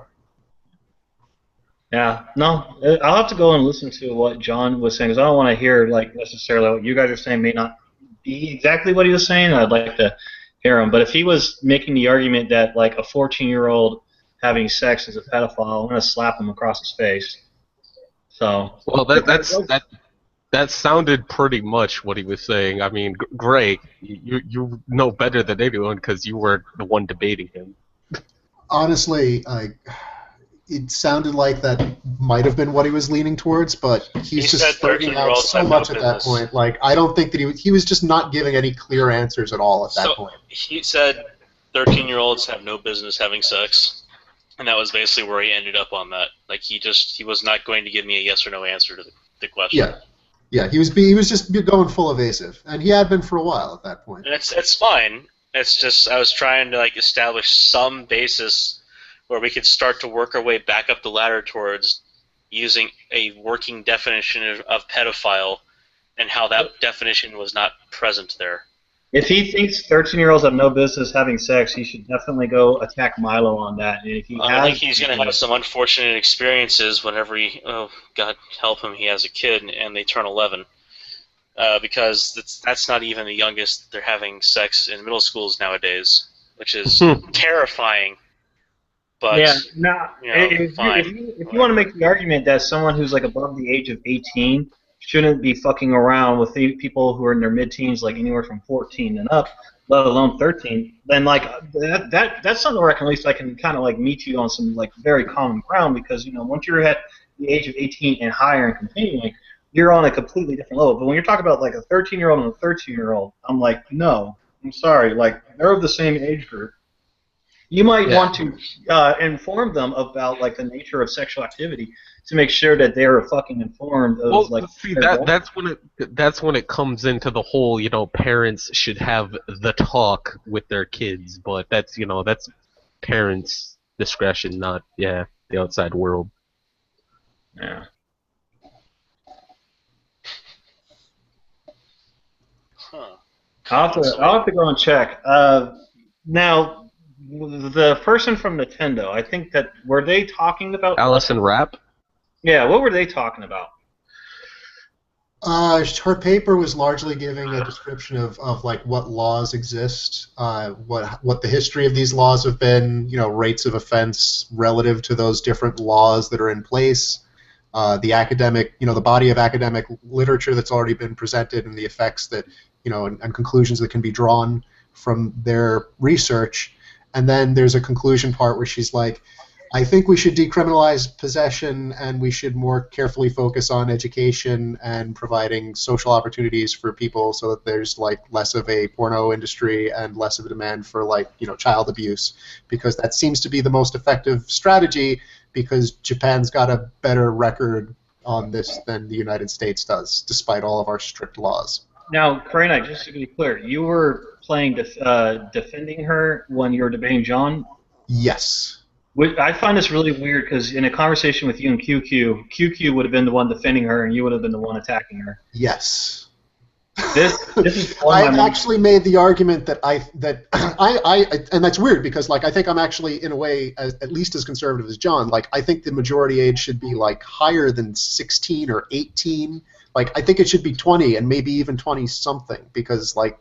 Yeah, no, I'll have to go and listen to what John was saying, because I don't want to hear like necessarily what you guys are saying may not be exactly what he was saying. I'd like to hear him. But if he was making the argument that like a 14-year-old having sex is a pedophile, I'm gonna slap him across his face. So. Well, that sounded pretty much what he was saying. I mean, Gray, you know better than anyone because you were the one debating him. Honestly, it sounded like that might have been what he was leaning towards, but he's just starting out so much at that point. Like, I don't think that he was just not giving any clear answers at all at that point. He said 13-year-olds have no business having sex. And that was basically where he ended up on that. Like, he was not going to give me a yes or no answer to the question. Yeah, he was just going full evasive, and he had been for a while at that point. And it's fine. It's just I was trying to like establish some basis where we could start to work our way back up the ladder towards using a working definition of pedophile, and how that definition was not present there. If he thinks 13-year-olds have no business having sex, he should definitely go attack Milo on that. And if he I think he's going to have some unfortunate experiences whenever God help him, he has a kid and they turn 11. Because that's not even the youngest they're having sex in middle schools nowadays, which is terrifying. But yeah, if fine. If you want to make the argument that someone who's like above the age of 18 shouldn't be fucking around with people who are in their mid-teens, like anywhere from 14 and up, let alone 13, then like that's something where I can kind of like meet you on some like very common ground, because once you're at the age of 18 and higher and continuing, you're on a completely different level. But when you're talking about like a 13-year-old and a 13-year-old, I'm like, no, I'm sorry, like they're of the same age group. You might want to inform them about like the nature of sexual activity to make sure that they're fucking informed of like. See, that's when it comes into the whole, parents should have the talk with their kids, but that's that's parents' discretion, not the outside world. Yeah. Huh. I'll have to go and check. Now. The person from Nintendo, I think that were they talking about Allison Rapp? Yeah, what were they talking about? Her paper was largely giving a description of like what laws exist, what the history of these laws have been, rates of offense relative to those different laws that are in place, the academic, the body of academic literature that's already been presented, and the effects that, and conclusions that can be drawn from their research. And then there's a conclusion part where she's like, I think we should decriminalize possession, and we should more carefully focus on education and providing social opportunities for people so that there's like less of a porno industry and less of a demand for like, child abuse, because that seems to be the most effective strategy, because Japan's got a better record on this than the United States does, despite all of our strict laws. Now, Greyknight, just to be clear, you were playing defending her when you were debating John? Yes. I find this really weird, because in a conversation with you and QQ would have been the one defending her, and you would have been the one attacking her. Yes. This is. I've actually made the argument that I and that's weird, because like I think I'm actually in a way at least as conservative as John. Like I think the majority age should be like higher than 16 or 18. Like I think it should be 20 and maybe even 20 something, because like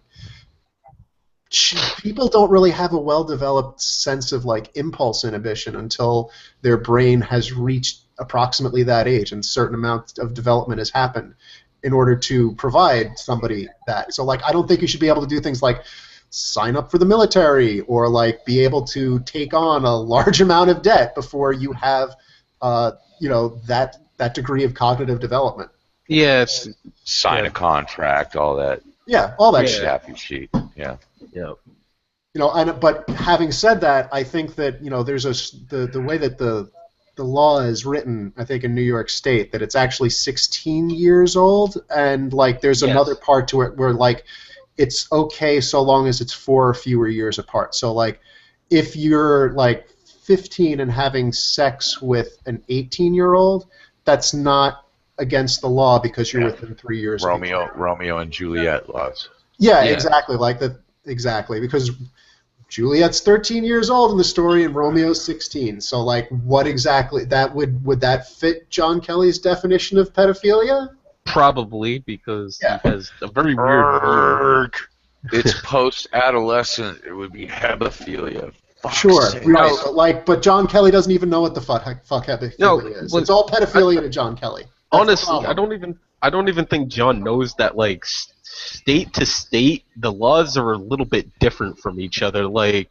people don't really have a well-developed sense of like impulse inhibition until their brain has reached approximately that age and a certain amount of development has happened. in order to provide somebody that. So like I don't think you should be able to do things like sign up for the military or like be able to take on a large amount of debt before you have that degree of cognitive development. Yeah. Sign a contract, all that. Yeah, all that shit. Happy sheet. Yeah. Yeah. But having said that, I think that there's the way that the law is written, I think in New York State, that it's actually 16 years old, and like there's another part to it where like it's okay so long as it's 4 or fewer years apart. So like if you're like 15 and having sex with an 18-year-old, that's not against the law because you're within 3 years. Romeo and Juliet laws. Yeah, exactly. Like that. Exactly, because Juliet's 13 years old in the story, and Romeo's 16. So, like, what exactly would that fit John Kelly's definition of pedophilia? Probably, because he has a very weird view. It's post-adolescent. It would be hebephilia. Sure, right. But John Kelly doesn't even know what the fuck hebephilia is. It's all pedophilia to John Kelly. That's honestly, I don't even think John knows that like state to state the laws are a little bit different from each other. Like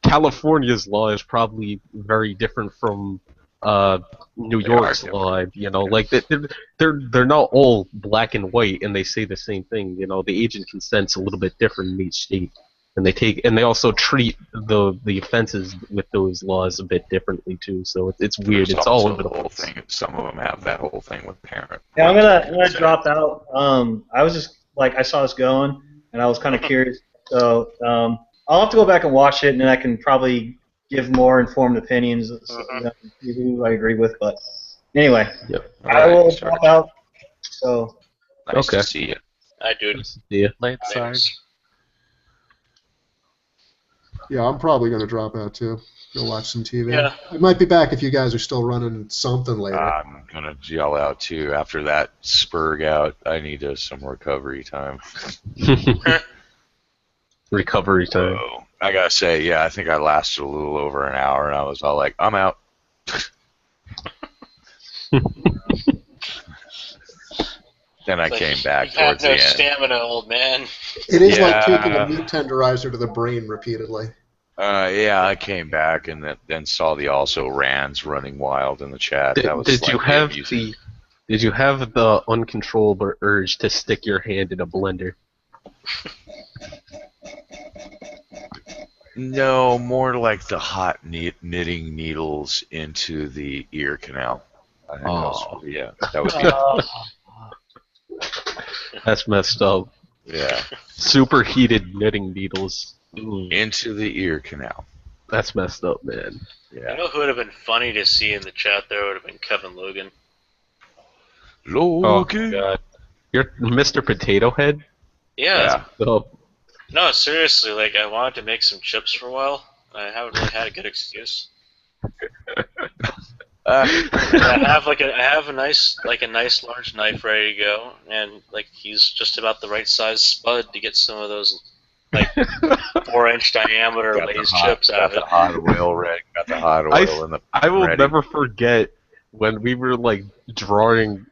California's law is probably very different from New York's law. Like they're not all black and white and they say the same thing. The age and consent's a little bit different in each state. And they also treat the offenses with those laws a bit differently too. So it's weird. It's all over the whole thing. Some of them have that whole thing with parent. Yeah, I'm gonna drop out. I was just I saw this going, and I was kind of curious. So I'll have to go back and watch it, and then I can probably give more informed opinions. Who I agree with, but anyway, I will drop out. So nice to see you. I do. See you. Late side. Yeah, I'm probably going to drop out too. Go watch some TV. Yeah. I might be back if you guys are still running something later. I'm going to yell out too. After that spurg out, I need some recovery time. Recovery time. So, I got to say, I think I lasted a little over an hour, and I was all like, I'm out. Then I came back towards the end. You have no stamina, old man. It is like taking a meat tenderizer to the brain repeatedly. I came back and then saw the also rans running wild in the chat. Did you have the uncontrollable urge to stick your hand in a blender? No, more like the hot knitting needles into the ear canal. I think that would be. That's messed up. Yeah. Superheated knitting needles. Into the ear canal. That's messed up, man. Yeah. You know who would have been funny to see in the chat there would have been Kevin Logan. Logan. Oh, God. You're Mr. Potato Head? Yeah. Oh. No, seriously, I wanted to make some chips for a while. I haven't really had a good excuse. I have a nice large knife ready to go, and he's just about the right size spud to get some of those 4-inch diameter lays chips out of it. Got the hot oil ready. Got the hot oil in the. I will never forget when we were drawing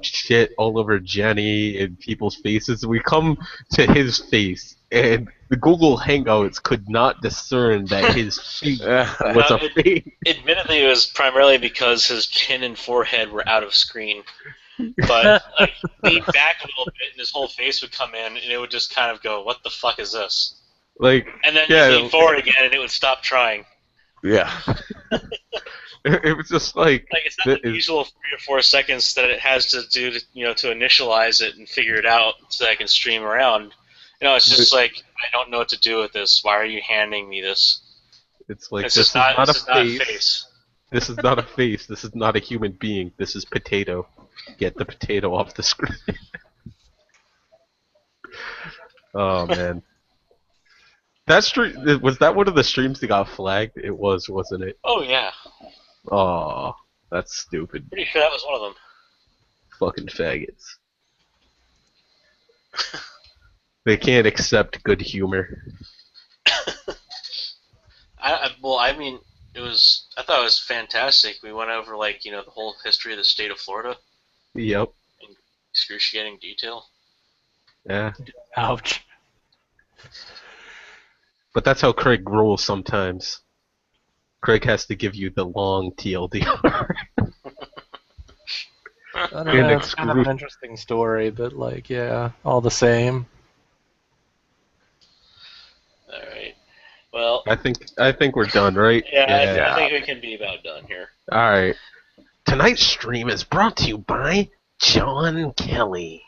shit all over Jenny and people's faces. We come to his face, and the Google Hangouts could not discern that his face was a face. Admittedly, it was primarily because his chin and forehead were out of screen. But lean back a little bit, and his whole face would come in, and it would just kind of go, "What the fuck is this?" And then you lean forward again, and it would stop trying. Yeah. It was just it's not the usual 3 or 4 seconds that it has to do to initialize it and figure it out so that I can stream around. It's just I don't know what to do with this. Why are you handing me this? It's this is not a face. This is not a face. This is not a human being. This is potato. Get the potato off the screen. Oh man. That stream was that one of the streams that got flagged? It was, wasn't it? Oh yeah. Oh, that's stupid. Pretty sure that was one of them. Fucking faggots. They can't accept good humor. I thought it was fantastic. We went over the whole history of the state of Florida. Yep. Excruciating detail. Yeah. Ouch. But that's how Craig rolls sometimes. Craig has to give you the long TLDR. I don't know, it's kind of an interesting story, but like, yeah, all the same. Alright. Well, I think we're done, right? yeah, I think we can be about done here. Alright. Tonight's stream is brought to you by John Kelly.